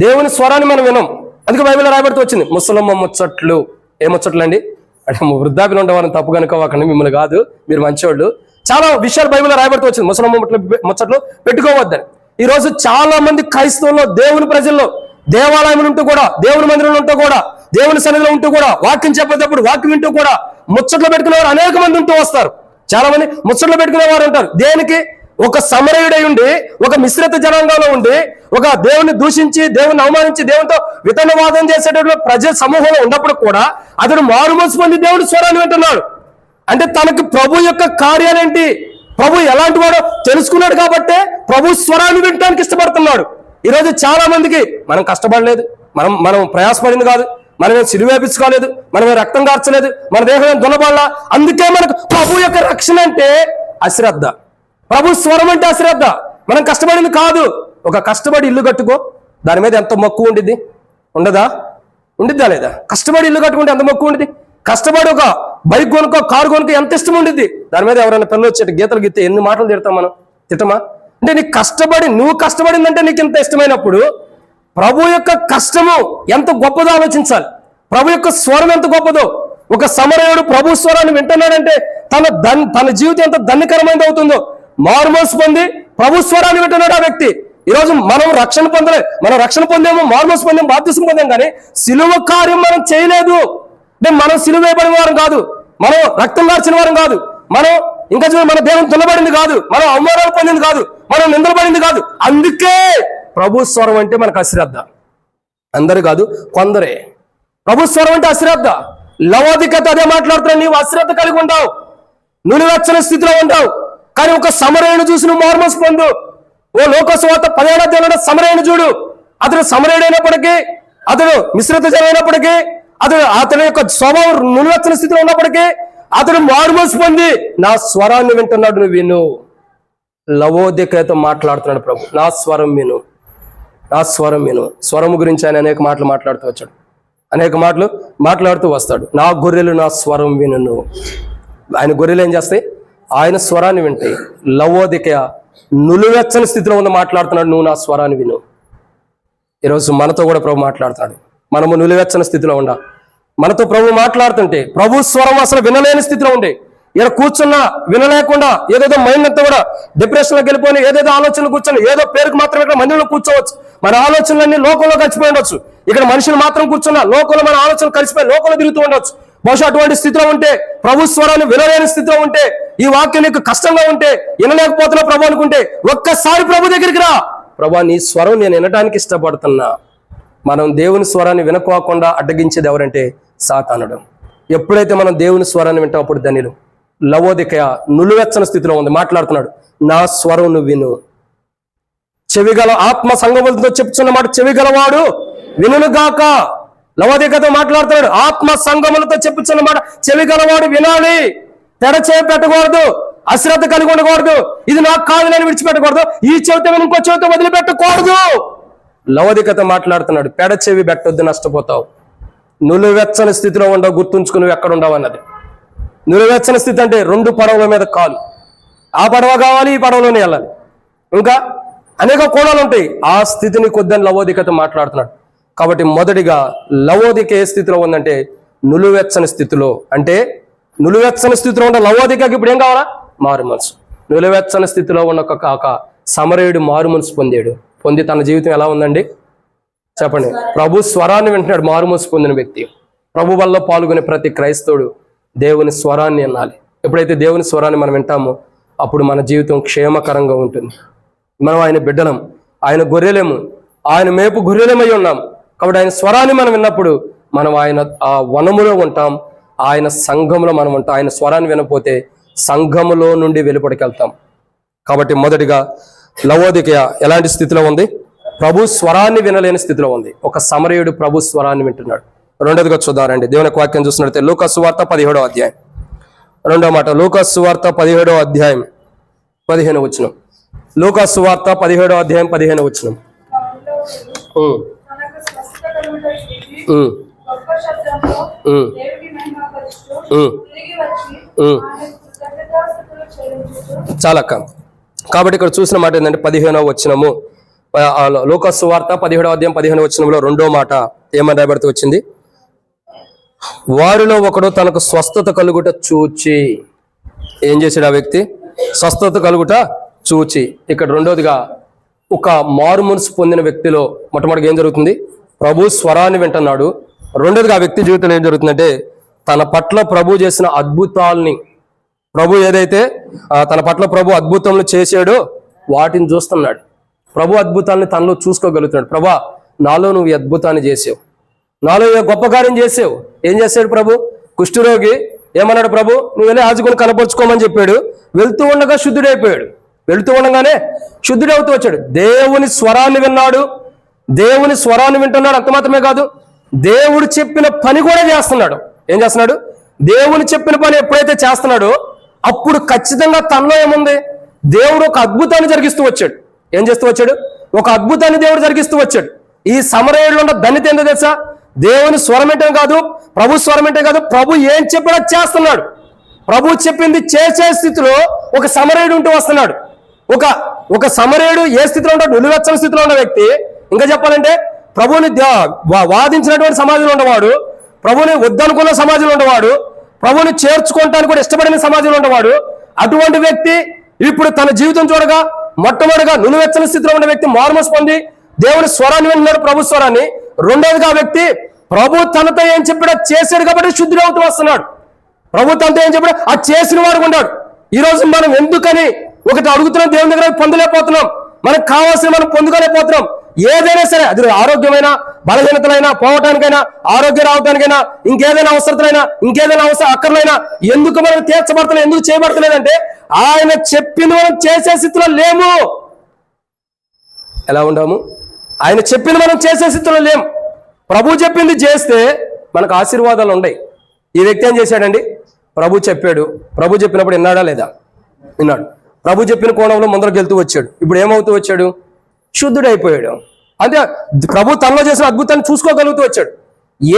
దేవుని స్వరాన్ని మనం వినం. అందుకే బైబిల్లో రాయబడుతూ వచ్చింది ముసలమ్మ ముచ్చట్లు. ఏ ముచ్చట్లు అండి? అంటే వృద్ధాపిలో ఉండేవారిని తప్పు కనుకోవాకండి, మిమ్మల్ని కాదు, మీరు మంచివాళ్ళు. చాలా విషయాలు బైబిల్లో రాయబడుతూ వచ్చింది ముసలమ్మ ముచ్చట్లు పెట్టుకోవద్దని. ఈ రోజు చాలా మంది క్రైస్తవుల్లో, దేవుని ప్రజల్లో, దేవాలయం ఉంటూ కూడా, దేవుని మందిరంలో ఉంటూ కూడా, దేవుని సన్నిధిలో ఉంటూ కూడా, వాక్యం చెప్పేటప్పుడు వాక్యం వింటూ కూడా ముచ్చట్లు పెట్టుకునేవారు అనేక మంది ఉంటూ వస్తారు. చాలా మంది ముచ్చట్లు పెట్టుకునేవారు ఉంటారు. దేనికి? ఒక సమరయుడై ఉండి, ఒక మిశ్రిత జనాంగంలో ఉండి, ఒక దేవుని దూషించి, దేవుని అవమానించి, దేవునితో వితండవాదం చేసేటటువంటి ప్రజల సమూహంలో ఉన్నప్పుడు కూడా అతడు మారు మనసు పొంది దేవుని స్వరాన్ని వింటున్నాడు. అంటే తనకి ప్రభు యొక్క కార్యాలేంటి, ప్రభు ఎలాంటి వాడో తెలుసుకున్నాడు. కాబట్టే ప్రభు స్వరాన్ని వినడానికి ఇష్టపడుతున్నాడు. ఈరోజు చాలా మందికి మనం కష్టపడలేదు, మనం ప్రయాసపడింది కాదు, మనమేం సిలువేపించుకోలేదు, మనమే రక్తం కార్చలేదు, మన దేహం దున్నబడలా. అందుకే మనకు ప్రభు యొక్క రక్షణ అంటే అశ్రద్ధ, ప్రభు స్వరం అంటే అశ్రద్ధ. మనం కష్టపడింది కాదు. ఒక కష్టపడి ఇల్లు కట్టుకో, దాని మీద ఎంత మక్కువ ఉండిద్ది? ఉండదా? ఉండిద్దా లేదా? కష్టపడి ఇల్లు కట్టుకుంటే ఎంత మక్కువ ఉండిద్ది? కష్టపడి ఒక బైక్ కొనుక్కో, కారు కొనుక్కో, ఎంత ఇష్టం ఉండిద్ది? దాని మీద ఎవరైనా పిల్లలు వచ్చేటి గీతలు గీతే ఎన్ని మాటలు తిడతాం మనం? తిట్టమా? అంటే నువ్వు కష్టపడిందంటే నీకు ఇంత ఇష్టమైనప్పుడు ప్రభు యొక్క కష్టము ఎంత గొప్పదో ఆలోచించాలి. ప్రభు యొక్క స్వరం ఎంత గొప్పదో. ఒక సమరయుడు ప్రభు స్వరాన్ని వింటున్నాడంటే తన జీవితం ఎంత ధన్యకరమైనది అవుతుందో. మారు మనసు పొంది ప్రభు స్వరాన్ని వింటున్నాడు ఆ వ్యక్తి. ఈరోజు మనం రక్షణ పొందేమో, మారు మనసు పొందేమో, బాప్తిసం పొందాం, కానీ సిలువ కార్యం మనం చేయలేదు. అంటే మనం సిలువ వేయబడిన వారం కాదు, మనం రక్తం కార్చిన వారం కాదు, మనం ఇంకా మన దేవుని తుల్లబడింది కాదు, మనం అవమానాలు పొందింది కాదు, మనం నిందలబడింది కాదు. అందుకే ప్రభు స్వరం అంటే మనకు అశ్రద్ధ. అందరు కాదు, కొందరే. ప్రభు స్వరం అంటే అశ్రద్ధ. లవోదికత అదే మాట్లాడుతున్నావు. నీవు అశ్రద్ధ కలిగి ఉంటావు, నులివెచ్చని స్థితిలో ఉంటావు. కానీ ఒక సమరయుని చూసి నువ్వు మారు మనసు పొందు. ఓ లోకసువార్త 17వ అధ్యాయంలో సమరయుని చూడు. అతడు సమరయుడైనప్పటికీ, అతడు మిశ్రిత జనమైనప్పటికీ, అతని యొక్క స్వభావం నులివెచ్చని స్థితిలో ఉన్నప్పటికీ అతడు మారు మనసు పొంది నా స్వరాన్ని వింటున్నాడు. నువ్వు విను. లవోదికతో మాట్లాడుతున్నాడు ప్రభు. నా స్వరం విను, నా స్వరం విను. స్వరము గురించి ఆయన అనేక మాటలు మాట్లాడుతూ వచ్చాడు, అనేక మాటలు మాట్లాడుతూ వస్తాడు. నా గొర్రెలు నా స్వరం విను. ఆయన గొర్రెలు ఏం చేస్తాయి? ఆయన స్వరాన్ని వింటాయి. లవోదిక నులివెచ్చని స్థితిలో ఉన్న మాట్లాడుతున్నాడు, నువ్వు నా స్వరాన్ని విను. ఈరోజు మనతో కూడా ప్రభు మాట్లాడుతున్నాడు. మనము నులివెచ్చని స్థితిలో ఉండాలి. మనతో ప్రభు మాట్లాడుతుంటే ప్రభు స్వరం అసలు వినలేని స్థితిలో ఉండే, ఇక్కడ కూర్చున్నా వినలేకుండా ఏదేదో మైండ్ అంతా కూడా డిప్రెషన్లోకి వెళ్ళిపోయి ఏదేదో ఆలోచనలు కూర్చొని ఏదో పేరుకు మాత్రం ఇక్కడ మందిరంలో కూర్చోవచ్చు. మన ఆలోచనలన్నీ లోకంలో కలిసిపోయి ఉండొచ్చు. ఇక్కడ మనుషులు మాత్రం కూర్చున్నా లోకంలో మన ఆలోచనలు కలిసిపోయి లోకంలో తిరుగుతూ ఉండొచ్చు. బహుశా అటువంటి స్థితిలో ఉంటే, ప్రభు స్వరాన్ని వినలేని స్థితిలో ఉంటే, ఈ వాక్యం నీకు కష్టంగా ఉంటే, వినలేకపోతున్నా ప్రభు అనుకుంటే ఒక్కసారి ప్రభు దగ్గరికి రా. ప్రభు నీ స్వరం నేను వినడానికి ఇష్టపడుతున్నా. మనం దేవుని స్వరాన్ని వినకోకుండా అడ్డగించేది ఎవరంటే సాతానుడు. ఎప్పుడైతే మనం దేవుని స్వరాన్ని వింటాం అప్పుడు ధన్యులు. లవోదిక నులివెచ్చని స్థితిలో ఉంది, మాట్లాడుతున్నాడు, నా స్వరం నువ్వు విను. చెవిగల ఆత్మ సంగములతో చెప్తున్న మాట చెవిగలవాడు వినుగాక. లవోదికతో మాట్లాడుతున్నాడు, ఆత్మ సంగములతో చెప్పుచున్న మాట చెవిగలవాడు వినాలి. తెడచే పెట్టకూడదు, అశ్రద్ధ కలిగి ఉండకూడదు. ఇది నాకు కాదు నేను విడిచిపెట్టకూడదు, ఈ చెవితో ఇంకో చెవితో వదిలిపెట్టకూడదు. లవోదికతో మాట్లాడుతున్నాడు, పెడ చెవి పెట్టొద్దు, నష్టపోతావు. నులివెచ్చని స్థితిలో ఉండవు, గుర్తుంచుకుని నువ్వు ఎక్కడ ఉండవు అన్నది. నులివెచ్చని స్థితి అంటే 2 పడవల మీద కాలు, ఆ పడవ కావాలి, ఈ పడవలోనే వెళ్ళాలి, ఇంకా అనేక కోణాలు ఉంటాయి. ఆ స్థితిని కొద్దని లవోదికతో మాట్లాడుతున్నాడు. కాబట్టి మొదటిగా లవోదిక ఏ స్థితిలో ఉందంటే నులివెచ్చని స్థితిలో. అంటే నులివెచ్చని స్థితిలో ఉన్న లవోదికకి ఇప్పుడు ఏం కావాలా? మారు మనసు. నులివెచ్చని స్థితిలో ఉన్న ఒక సమరయుడు మారు మనసు పొంది తన జీవితం ఎలా ఉందండి చెప్పండి? ప్రభు స్వరాన్ని వింటున్నాడు. మారు మనసు పొందిన వ్యక్తి, ప్రభు వల్ల పాల్గొనే ప్రతి క్రైస్తవుడు దేవుని స్వరాన్ని వినాలి. ఎప్పుడైతే దేవుని స్వరాన్ని మనం వింటామో అప్పుడు మన జీవితం క్షేమకరంగా ఉంటుంది. మనం ఆయన బిడ్డలం, ఆయన గొర్రెలేము, ఆయన మేపు గొర్రెలేమై ఉన్నాం. కాబట్టి ఆయన స్వరాన్ని మనం విన్నప్పుడు మనం ఆయన ఆ వనములో ఉంటాం, ఆయన సంఘంలో మనం ఉంటాం. ఆయన స్వరాన్ని వినకపోతే సంఘములో నుండి వెలుపడికి వెళ్తాం. కాబట్టి మొదటిగా లవోదికయ ఎలాంటి స్థితిలో ఉంది? ప్రభు స్వరాన్ని వినలేని స్థితిలో ఉంది. ఒక సమరయుడు ప్రభు స్వరాన్ని వింటున్నాడు. రెండోదిగా చూద్దామండి, దేవుని వాక్యం చూస్తున్నట్లయితే లూకాసు సువార్త 17వ అధ్యాయం, రెండో మాట. లూకాసు సువార్త 17వ అధ్యాయం 15వ వచనం. లూకాసు సువార్త 17వ అధ్యాయం 15వ వచనం. చాలా. కాబట్టి ఇక్కడ చూసిన మాట ఏంటంటే 15వ వచనము, లూకాసు సువార్త 17వ అధ్యాయం 15వ వచనంలో రెండో మాట ఏమని రాయబడుతూ వచ్చింది? వారిలో ఒకడు తనకు స్వస్థత కలుగుట చూచి. ఏం చేశాడు ఆ వ్యక్తి? స్వస్థత కలుగుట చూచి. ఇక్కడ రెండోదిగా ఒక మారు మనసు పొందిన వ్యక్తిలో మొట్టమొదటిగా ఏం జరుగుతుంది? ప్రభు స్వరాన్ని వింటున్నాడు. రెండోదిగా ఆ వ్యక్తి జీవితంలో ఏం జరుగుతుందంటే తన పట్ల ప్రభు చేసిన అద్భుతాలని, ప్రభు ఏదైతే తన పట్ల ప్రభు అద్భుతములు చేశాడో వాటిని చూస్తున్నాడు. ప్రభు అద్భుతాలని తనలో చూసుకోగలుగుతున్నాడు. ప్రభా, నాలో నువ్వు ఈ అద్భుతాన్ని చేసావు, నాలో ఏ గొప్ప కార్యం చేసావు. ఏం చేశాడు ప్రభు? కుష్ఠరోగి ఏమన్నాడు? ప్రభు నువ్వు వెళ్ళి యాజకుని కనపరుచుకోమని చెప్పాడు. వెళ్తూ ఉండగా శుద్ధుడైపోయాడు. వెళ్తూ ఉండగానే శుద్ధుడవుతూ వచ్చాడు. దేవుని స్వరాన్ని విన్నాడు, దేవుని స్వరాన్ని వింటున్నాడు. అంత మాత్రమే కాదు, దేవుడు చెప్పిన పని కూడా చేస్తున్నాడు. ఏం చేస్తున్నాడు? దేవుని చెప్పిన పని ఎప్పుడైతే చేస్తున్నాడో అప్పుడు ఖచ్చితంగా తనలో ఏముంది? దేవుడు ఒక అద్భుతాన్ని జరిగిస్తూ వచ్చాడు. ఏం చేస్తూ వచ్చాడు? ఒక అద్భుతాన్ని దేవుడు జరిగిస్తూ వచ్చాడు. ఈ సమరయుల్లో ఉన్న ధన్యత ఏంటో తెలుసా? దేవుని స్వరమేంటే కాదు, ప్రభు స్వరమేంటే కాదు, ప్రభు ఏం చెప్పినా చేస్తున్నాడు. ప్రభు చెప్పింది చేసే స్థితిలో ఒక సమరయుడు ఉంటూ వస్తున్నాడు. ఒక సమరయుడు ఏ స్థితిలో ఉంటాడు? నిలువెచ్చని స్థితిలో ఉన్న వ్యక్తి. ఇంకా చెప్పాలంటే ప్రభుని వాదించినటువంటి సమాజంలో ఉన్నవాడు, ప్రభుని వద్దనుకున్న సమాజంలో ఉన్నవాడు, ప్రభుని చేర్చుకోవటానికి కూడా ఇష్టపడిన సమాజంలో ఉన్నవాడు. అటువంటి వ్యక్తి ఇప్పుడు తన జీవితం చూడగా మొట్టమొదటిగా నిలువెచ్చని స్థితిలో ఉన్న వ్యక్తి మారుమనసు పొంది దేవుని స్వరాన్ని వింటున్నాడు, ప్రభు స్వరాన్ని. రెండోదిగా ఆ వ్యక్తి ప్రభు తనతో ఏం చెప్పాడో చేశాడు కాబట్టి శుద్ధుడు అవుతూ వస్తున్నాడు. ప్రభు తనతో ఏం చెప్పాడో అది చేసిన వాడు ఉన్నాడు. ఈ రోజు మనం ఎందుకని ఒకటి అడుగుతున్నాం, దేవుని దగ్గర పొందలేకపోతున్నాం, మనకు కావాల్సిన మనం పొందుకోలేకపోతున్నాం. ఏదైనా సరే, అది ఆరోగ్యమైన బలహీనతలైనా, పోవటానికైనా, ఆరోగ్యం రావడానికైనా, ఇంకేదైనా అవసరతలైనా, ఇంకేదైనా అక్కర్లైనా ఎందుకు మనం తీర్చబడతలేదు, ఎందుకు చేయబడతలేదంటే ఆయన చెప్పింది మనం చేసే స్థితిలో లేము. ఎలా ఉండము? ఆయన చెప్పింది మనం చేసే స్థితిలో లేము. ప్రభు చెప్పింది చేస్తే మనకు ఆశీర్వాదాలు ఉన్నాయి. ఈ వ్యక్తి ఏం చేశాడండి? ప్రభు చెప్పాడు, ప్రభు చెప్పినప్పుడు విన్నాడా లేదా? విన్నాడు. ప్రభు చెప్పిన కోణంలో ముందరకు వెళ్తూ వచ్చాడు. ఇప్పుడు ఏమవుతూ వచ్చాడు? శుద్ధుడైపోయాడు. అంటే ప్రభు తనలో చేసిన అద్భుతాన్ని చూసుకోగలుగుతూ వచ్చాడు.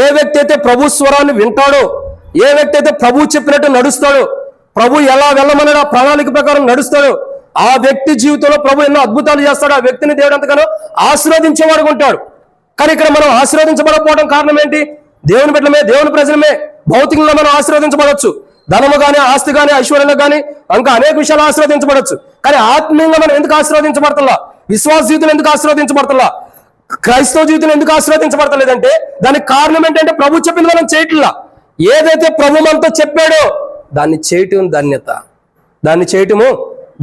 ఏ వ్యక్తి అయితే ప్రభు స్వరాన్ని వింటాడో, ఏ వ్యక్తి అయితే ప్రభు చెప్పినట్టు నడుస్తాడో, ప్రభు ఎలా వెళ్ళమన్నాడు ఆ ప్రణాళిక ప్రకారం నడుస్తాడో, ఆ వ్యక్తి జీవితంలో ప్రభు ఎన్నో అద్భుతాలు చేస్తాడు. ఆ వ్యక్తిని దేవుడు ఎంతగానో ఆశీర్వదించేవాడు ఉంటాడు. కానీ ఇక్కడ మనం ఆశీర్వదించబడకపోవడం కారణం ఏంటి? దేవుని బిడ్డలమే, దేవుని ప్రజలమే భౌతికంగా మనం ఆశీర్వదించబడవచ్చు, ధనము కానీ, ఆస్తి కానీ, ఐశ్వర్యంలో కానీ, ఇంకా అనేక విషయాలు ఆశీర్వదించబడవచ్చు. కానీ ఆత్మీయంగా మనం ఎందుకు ఆశీర్వదించబడతలా? విశ్వాస జీవితం ఎందుకు ఆశీర్వదించబడతలా? క్రైస్తవ జీవితం ఎందుకు ఆశీర్వదించబడతలేదంటే దానికి కారణం ఏంటంటే ప్రభు చెప్పింది మనం చేయట్లా. ఏదైతే ప్రభు మనతో చెప్పాడో దాన్ని చేయటం ధన్యత, దాన్ని చేయటము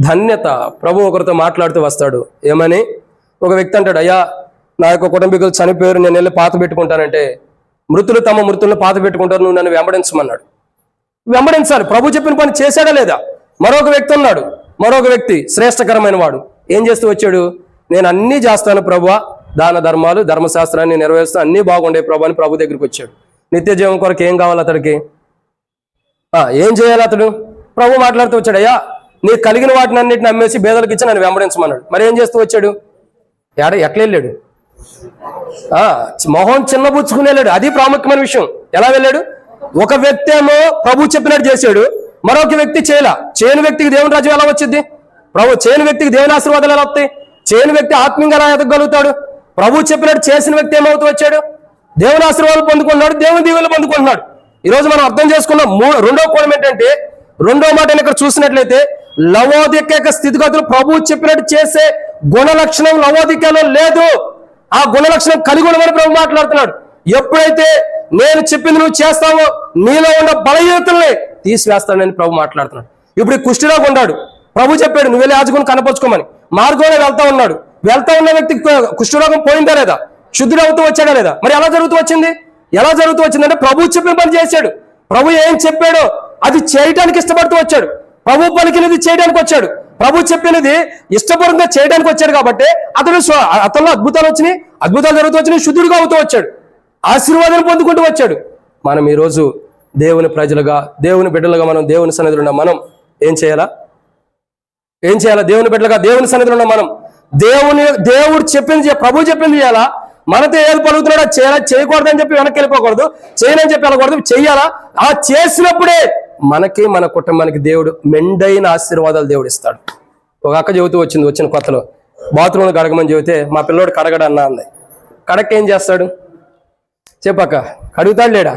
ధన్యత. ప్రభు ఒకరితో మాట్లాడుతూ వస్తాడు. ఏమని? ఒక వ్యక్తి అంటాడు, అయ్యా నా యొక్క కుటుంబీకులు చనిపోయారు, నేను వెళ్ళి పాత పెట్టుకుంటానంటే, మృతులు తమ మృతులను పాత పెట్టుకుంటారు, నువ్వు నన్ను వెంబడించమన్నాడు. వెంబడించాలి. ప్రభు చెప్పిన పని చేశాడా లేదా? మరొక వ్యక్తి ఉన్నాడు, మరొక వ్యక్తి శ్రేష్టకరమైన వాడు. ఏం చేస్తూ వచ్చాడు? నేను అన్నీ చేస్తాను ప్రభువా, దాన ధర్మాలు, ధర్మశాస్త్రాన్ని నెరవేరుస్తాను, అన్నీ బాగుండే ప్రభు అని ప్రభు దగ్గరికి వచ్చాడు. నిత్య జీవం కొరకు ఏం కావాలి అతడికి? ఏం చేయాలి అతడు? ప్రభు మాట్లాడుతూ వచ్చాడు, అయ్యా నీ కలిగిన వాటిని అన్నిటిని అమ్మేసి పేదలకు ఇచ్చి నన్ను వెంబడించమన్నాడు. మరి ఏం చేస్తూ వచ్చాడు? ఎట్లా వెళ్ళాడు? మొహం చిన్నబుచ్చుకుని వెళ్ళాడు. అది ప్రాముఖ్యమైన విషయం. ఎలా వెళ్ళాడు? ఒక వ్యక్తి ఏమో ప్రభు చెప్పినట్టు చేశాడు, మరొక వ్యక్తి చేయని వ్యక్తికి దేవుని రాజ్యం ఎలా వచ్చింది? చేయని వ్యక్తికి దేవుని ఆశీర్వాదాలు ఎలా వస్తాయి? చేయని వ్యక్తి ఆత్మీయంగా ఎలా ఎదగలుగుతాడు? ప్రభు చెప్పినట్టు చేసిన వ్యక్తి ఏమవుతూ వచ్చాడు? దేవుని ఆశీర్వాదాలు పొందుకుంటున్నాడు, దేవుని దీవెనలు పొందుకుంటున్నాడు. ఈరోజు మనం అర్థం చేసుకున్న రెండో కోణం ఏంటంటే, రెండో మాట ఇక్కడ చూసినట్లయితే లవోదిక స్థితిగతులు ప్రభు చెప్పినట్టు చేసే గుణ లక్షణం లవోదికలో లేదు. ఆ గుణ లక్షణం కలిగి ఉండమని ప్రభు మాట్లాడుతున్నాడు. ఎప్పుడైతే నేను చెప్పింది నువ్వు చేస్తావో నీలో ఉన్న బలహీనతల్ని తీసివేస్తానని ప్రభు మాట్లాడుతున్నాడు. ఇప్పుడు ఈ కుష్ఠరోగి ఉన్నాడు, ప్రభు చెప్పాడు నువ్వు వెళ్ళి యాజకుని కనపరుచుకోమని. మార్గంలో వెళ్తా ఉన్నాడు. వెళ్తా ఉన్న వ్యక్తికి కుష్ఠరోగం పోయిందా లేదా? శుద్ధుడు అవుతూ వచ్చాడా లేదా? మరి ఎలా జరుగుతూ వచ్చిందంటే ప్రభు చెప్పిన పని చేశాడు. ప్రభు ఏం చెప్పాడో అది చేయడానికి ఇష్టపడుతూ వచ్చాడు. ప్రభు పలికినది చేయడానికి వచ్చాడు. ప్రభు చెప్పినది ఇష్టపూర్వకంగా చేయడానికి వచ్చాడు కాబట్టి అతనిలో అద్భుతాలు జరుగుతూ వచ్చినాయి. శుద్ధుడిగా అవుతూ వచ్చాడు, ఆశీర్వాదాన్ని పొందుకుంటూ వచ్చాడు. మనం ఈరోజు దేవుని ప్రజలుగా, దేవుని బిడ్డలుగా మనం దేవుని సన్నిధిలో ఉన్న మనం ఏం చేయాలా? దేవుని బిడ్డలుగా దేవుని సన్నిధిలో ఉన్న మనం దేవుడు చెప్పింది, ప్రభు చెప్పింది చేయాలా? మనతో ఏది పలుకుతున్నాడో చేయాలా? చేయకూడదని చెప్పి వెనక్కి వెళ్ళిపోకూడదు, చేయనని చెప్పి వెళ్ళకూడదు, చెయ్యాలా? ఆ చేసినప్పుడే మనకి మన కుటుంబానికి దేవుడు మెండైన ఆశీర్వాదాలు దేవుడు ఇస్తాడు. ఒక అక్క చెబుతూ వచ్చిన కొత్తలో బాత్రూమ్లో కడగమని చెబితే మా పిల్లోడు కడగడన్నా అంది. కడక ఏం చేస్తాడు చెప్పక్క? కడుగుతాడు లేడా?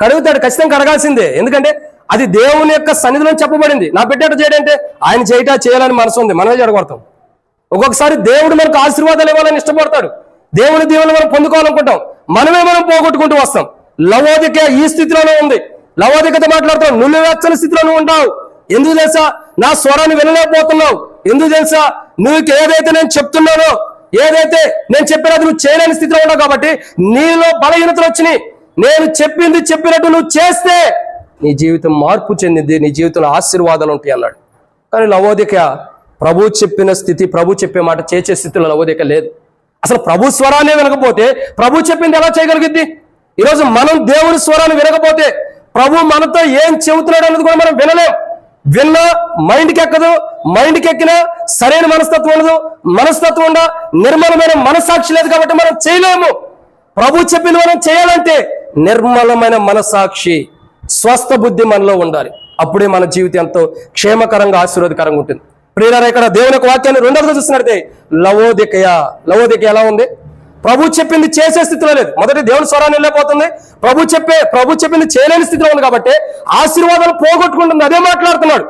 కడుగుతాడు, ఖచ్చితంగా కడగాల్సిందే. ఎందుకంటే అది దేవుని యొక్క సన్నిధిలో చెప్పబడింది. నా బిడ్డ చేయడంటే ఆయన చేయాలని మనసు ఉంది, మనమే చెడగొడతాం. ఒక్కొక్కసారి దేవుడు మనకు ఆశీర్వాదాలు ఇవ్వాలని ఇష్టపడతాడు, దేవుని దీవెనలు మనం పొందుకోవాలనుకుంటాం, మనం పోగొట్టుకుంటూ వస్తాం. లవోదిక ఈ స్థితిలోనే ఉంది. లవోదికతో మాట్లాడుతావు, నువ్వు వెచ్చని స్థితిలోనే ఉంటావు. ఎందుకు తెలుసా? నా స్వరాన్ని వినలేకపోతున్నావు. ఎందుకు తెలుసా? నువ్వు ఏదైతే నేను చెప్తున్నానో, ఏదైతే నేను చెప్పినది నువ్వు చేయలేని స్థితిలో ఉన్నావు కాబట్టి నీలో బలహీనతలు వచ్చినాయి. నేను చెప్పినట్టు నువ్వు చేస్తే నీ జీవితం మార్పు చెందింది, నీ జీవితంలో ఆశీర్వాదాలు ఉంటాయి అన్నాడు. కానీ లవోదిక ప్రభు చెప్పిన స్థితి, ప్రభు చెప్పే మాట చేసే స్థితిలో లవోదిక లేదు. అసలు ప్రభు స్వరాన్ని వినకపోతే ప్రభు చెప్పింది ఎలా చేయగలిగిద్ది? ఈరోజు మనం దేవుని స్వరాన్ని వినకపోతే ప్రభు మనతో ఏం చెబుతున్నాడు అన్నది కూడా మనం విన్నా మైండ్కి ఎక్కదు. మైండ్కి ఎక్కినా సరైన మనస్తత్వం ఉండా నిర్మలమైన మనసాక్షి లేదు కాబట్టి మనం చేయలేము. ప్రభు చెప్పింది మనం చేయాలంటే నిర్మలమైన మనసాక్షి, స్వస్థ బుద్ధి మనలో ఉండాలి. అప్పుడే మన జీవితం ఎంతో క్షేమకరంగా, ఆశీర్వాదకరంగా ఉంటుంది. ప్రియులారా, ఇక్కడ దేవుని యొక్క వాక్యాన్ని రెండవదిగా చూసినట్టే లవోదిక ఎలా ఉంది? ప్రభు చెప్పింది చేసే స్థితిలో లేదు. మొదటి దేవుని స్వరాన్ని వెళ్ళిపోతుంది, ప్రభు చెప్పింది చేయలేని స్థితిలో ఉంది కాబట్టి ఆశీర్వాదాలు పోగొట్టుకుంటుంది. అదే మాట్లాడుతున్నాడు.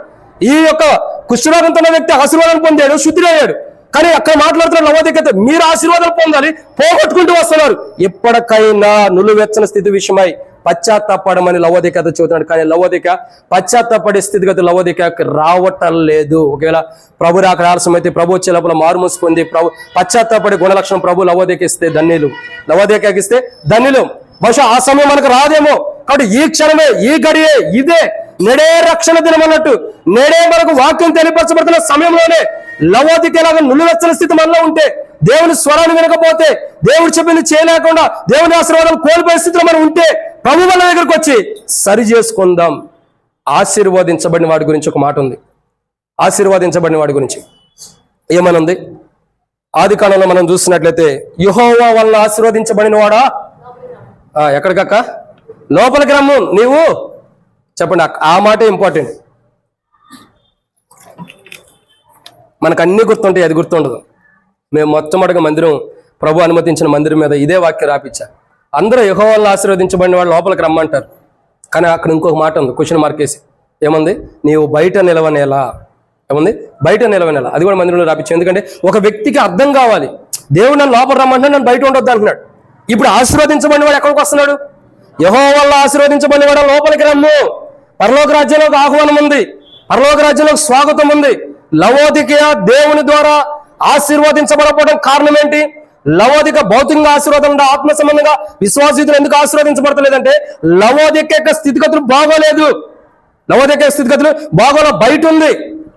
ఈ యొక్క కుష్ఠరోగంతో ఉన్న వ్యక్తి ఆశీర్వాదాలు పొందాడు, శుద్ధుడయ్యాడు. కానీ అక్కడ మాట్లాడుతున్న లవోదికతో మీరు ఆశీర్వాదాలు పొందాలి, పోగొట్టుకుంటూ వస్తున్నారు. ఎప్పటికైనా నులువెచ్చని స్థితి విషయమై పశ్చాత్తాపడమని లవోదికతో చెబుతున్నాడు. కానీ లవోదిక పశ్చాత్తాపడే స్థితిగతి లవోదికకి రావటం లేదు. ఒకవేళ ప్రభు రాక ఆలస్యమైతే ప్రభు వచ్చే లోపల మారుమూసి పొంది పశ్చాత్తాపడే గుణలక్షణం ప్రభు లవోదికకి ఇస్తే ధన్యులు. బహుశా ఆ సమయం మనకు రాదేమో. కాబట్టి ఈ క్షణమే, ఈ గడియే, ఇదే నెడే రక్షణ దినం అన్నట్టు, నెడే మనకు వాక్యం తెలియపరచబడుతున్న సమయంలోనే లవోదికలాగా నులువెచ్చని స్థితి మనలో ఉంటే, దేవుని స్వరాన్ని వినకపోతే, దేవుడు చెప్పింది చేయలేకుండా దేవుని ఆశీర్వాదాలు కోల్పోయే స్థితిలో మనం ఉంటే ప్రభు వాళ్ళ దగ్గరకు వచ్చి సరి చేసుకుందాం. ఆశీర్వదించబడిన వాడి గురించి ఒక మాట ఉంది. ఆశీర్వదించబడిన వాడి గురించి ఏమనుంది? ఆదికాండంలో మనం చూసినట్లయితే యెహోవా వల్ల ఆశీర్వదించబడిన వాడా, ఎక్కడికక్క లోపలికి రమ్ము నీవు చెప్పండి. ఆ మాట ఇంపార్టెంట్. మనకు అన్ని గుర్తుంటాయి, అది గుర్తుండదు. మేము మొట్టమొదటిగా మందిరం, ప్రభు అనుమతించిన మందిరం మీద ఇదే వాక్యం రాపించా. అందరూ యెహోవా వల్ల ఆశీర్వదించబడిన వాళ్ళు లోపలికి రమ్మంటారు. కానీ అక్కడ ఇంకొక మాట ఉంది, క్వశ్చన్ మార్క్ వేసి. ఏముంది? నీవు బయట నిలవనేలా. ఏముంది? బయట నిలవనేలా. అది కూడా మందిరంలో రాపించాం. ఎందుకంటే ఒక వ్యక్తికి అర్థం కావాలి, దేవుడు నన్ను లోపల రమ్మంటే నన్ను బయట ఉండొద్దు అంటున్నాడు. ఇప్పుడు ఆశీర్వదించబడిన వాడు ఎక్కడికి వస్తున్నాడు? యెహోవా వల్ల ఆశీర్వదించబడిన వాడు లోపలికి రమ్ము. పరలోక రాజ్యంలోకి ఆహ్వానం ఉంది, పరలోక రాజ్యంలోకి స్వాగతం ఉంది. లవోదిక దేవుని ద్వారా ఆశీర్వదించబడకపోవడం కారణం ఏంటి? లవోదిక భౌతికంగా ఆశీర్వాదం, ఆత్మ సంబంధంగా విశ్వాసీతులు ఎందుకు ఆశీర్వదించబడతలేదంటే లవోదిక యొక్క స్థితిగతులు బాగోలేదు. లవోదిక స్థితిగతులు బాగోలే, బయట ఉంది.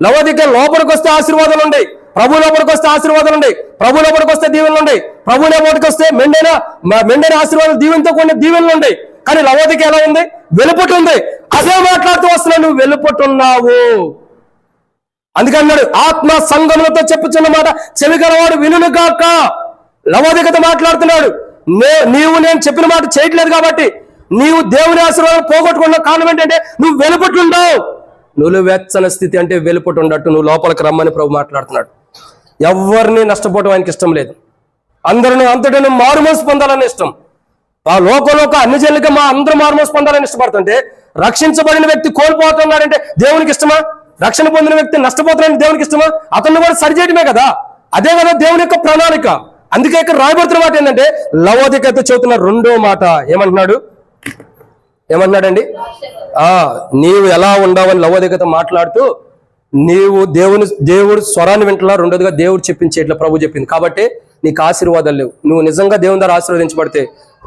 లవోదిక లోపలికి వస్తే ఆశీర్వాదాలు ఉండే, ప్రభు లోపలికి వస్తే ఆశీర్వాదాలు ఉండే, ప్రభు లోపలికి వస్తే దీవెనలు ఉండే, ప్రభు లోపలికి వస్తే మెండైన ఆశీర్వాదాలు దీవెనతో కూడిన దీవెనలు ఉండే. కానీ లవోదిక ఎలా ఉంది? వెలుపటి ఉంది. అదే మాట్లాడుతూ వస్తున్నావు, నువ్వు వెలుపటున్నావు. అందుకన్నాడు ఆత్మ సంగములతో చెప్పుచున్న మాట చెవిగలవాడు వినుగాక. లవోదికత మాట్లాడుతున్నాడు, నీవు నేను చెప్పిన మాట చేయట్లేదు కాబట్టి నీవు దేవుని ఆశీర్వాదం పోగొట్టుకున్న కారణం ఏంటంటే నువ్వు వెలుపట్లుండవు. నులువెచ్చని స్థితి అంటే వెలుపటి ఉండట్టు, నువ్వు లోపలికి రమ్మని ప్రభు మాట్లాడుతున్నాడు. ఎవరిని నష్టపోవడం ఆయనకి ఇష్టం లేదు. అందరూ అంతటా మారుమోసు పొందాలని ఇష్టం. ఆ లోక అన్ని జనులకి అందరూ మారుమోసు పొందాలని ఇష్టపడుతుంటే రక్షించబడిన వ్యక్తి కోల్పోతున్నాడంటే దేవునికి ఇష్టమా? రక్షణ పొందిన వ్యక్తి నష్టపోతున్నాడంటే దేవునికి ఇష్టమా? అతన్ని కూడా సరిచేయటమే కదా, అదే కదా దేవుని యొక్క ప్రణాళిక. అందుకే ఇక్కడ రాయబడుతున్న మాట ఏంటంటే లవోదికతో చెబుతున్న రెండో మాట ఏమంటున్నాడండి? నీవు ఎలా ఉండవని లవోదికతో మాట్లాడుతూ నీవు దేవుడు స్వరాన్ని వింటలా, రెండోదిగా దేవుడు చెప్పించేట్లా ప్రభు చెప్పింది కాబట్టి నీకు ఆశీర్వాదాలు లేవు. నువ్వు నిజంగా దేవుని ద్వారా ఆశీర్వదించబడితే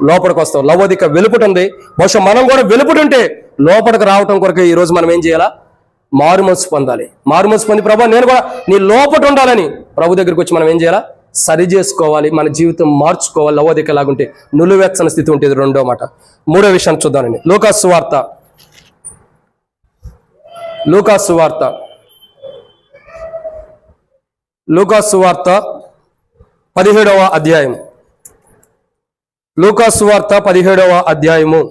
లోపలికి వస్తావు. లవోదిక వెలుపటి ఉంది, బహుశా మనం కూడా వెలుపటి ఉంటే లోపలికి రావటం కొరకు ఈ రోజు మనం ఏం చేయాలా? మారుమనసు పొందాలి. మారుమనసు పొంది ప్రభు నేను కూడా నీ లోపట ఉండాలని ప్రభు దగ్గరికి వచ్చి మనం ఏం చేయాలా? సరి చేసుకోవాలి, మన జీవితం మార్చుకోవాలి. లవోదిక లాగుంటే నులువెచ్చని స్థితి ఉంటుంది. రెండో మాట. మూడో విషయాన్ని చూద్దానండి. లూకాసు సువార్త 17వ అధ్యాయం. లూకాసు వార్త 17వ అధ్యాయము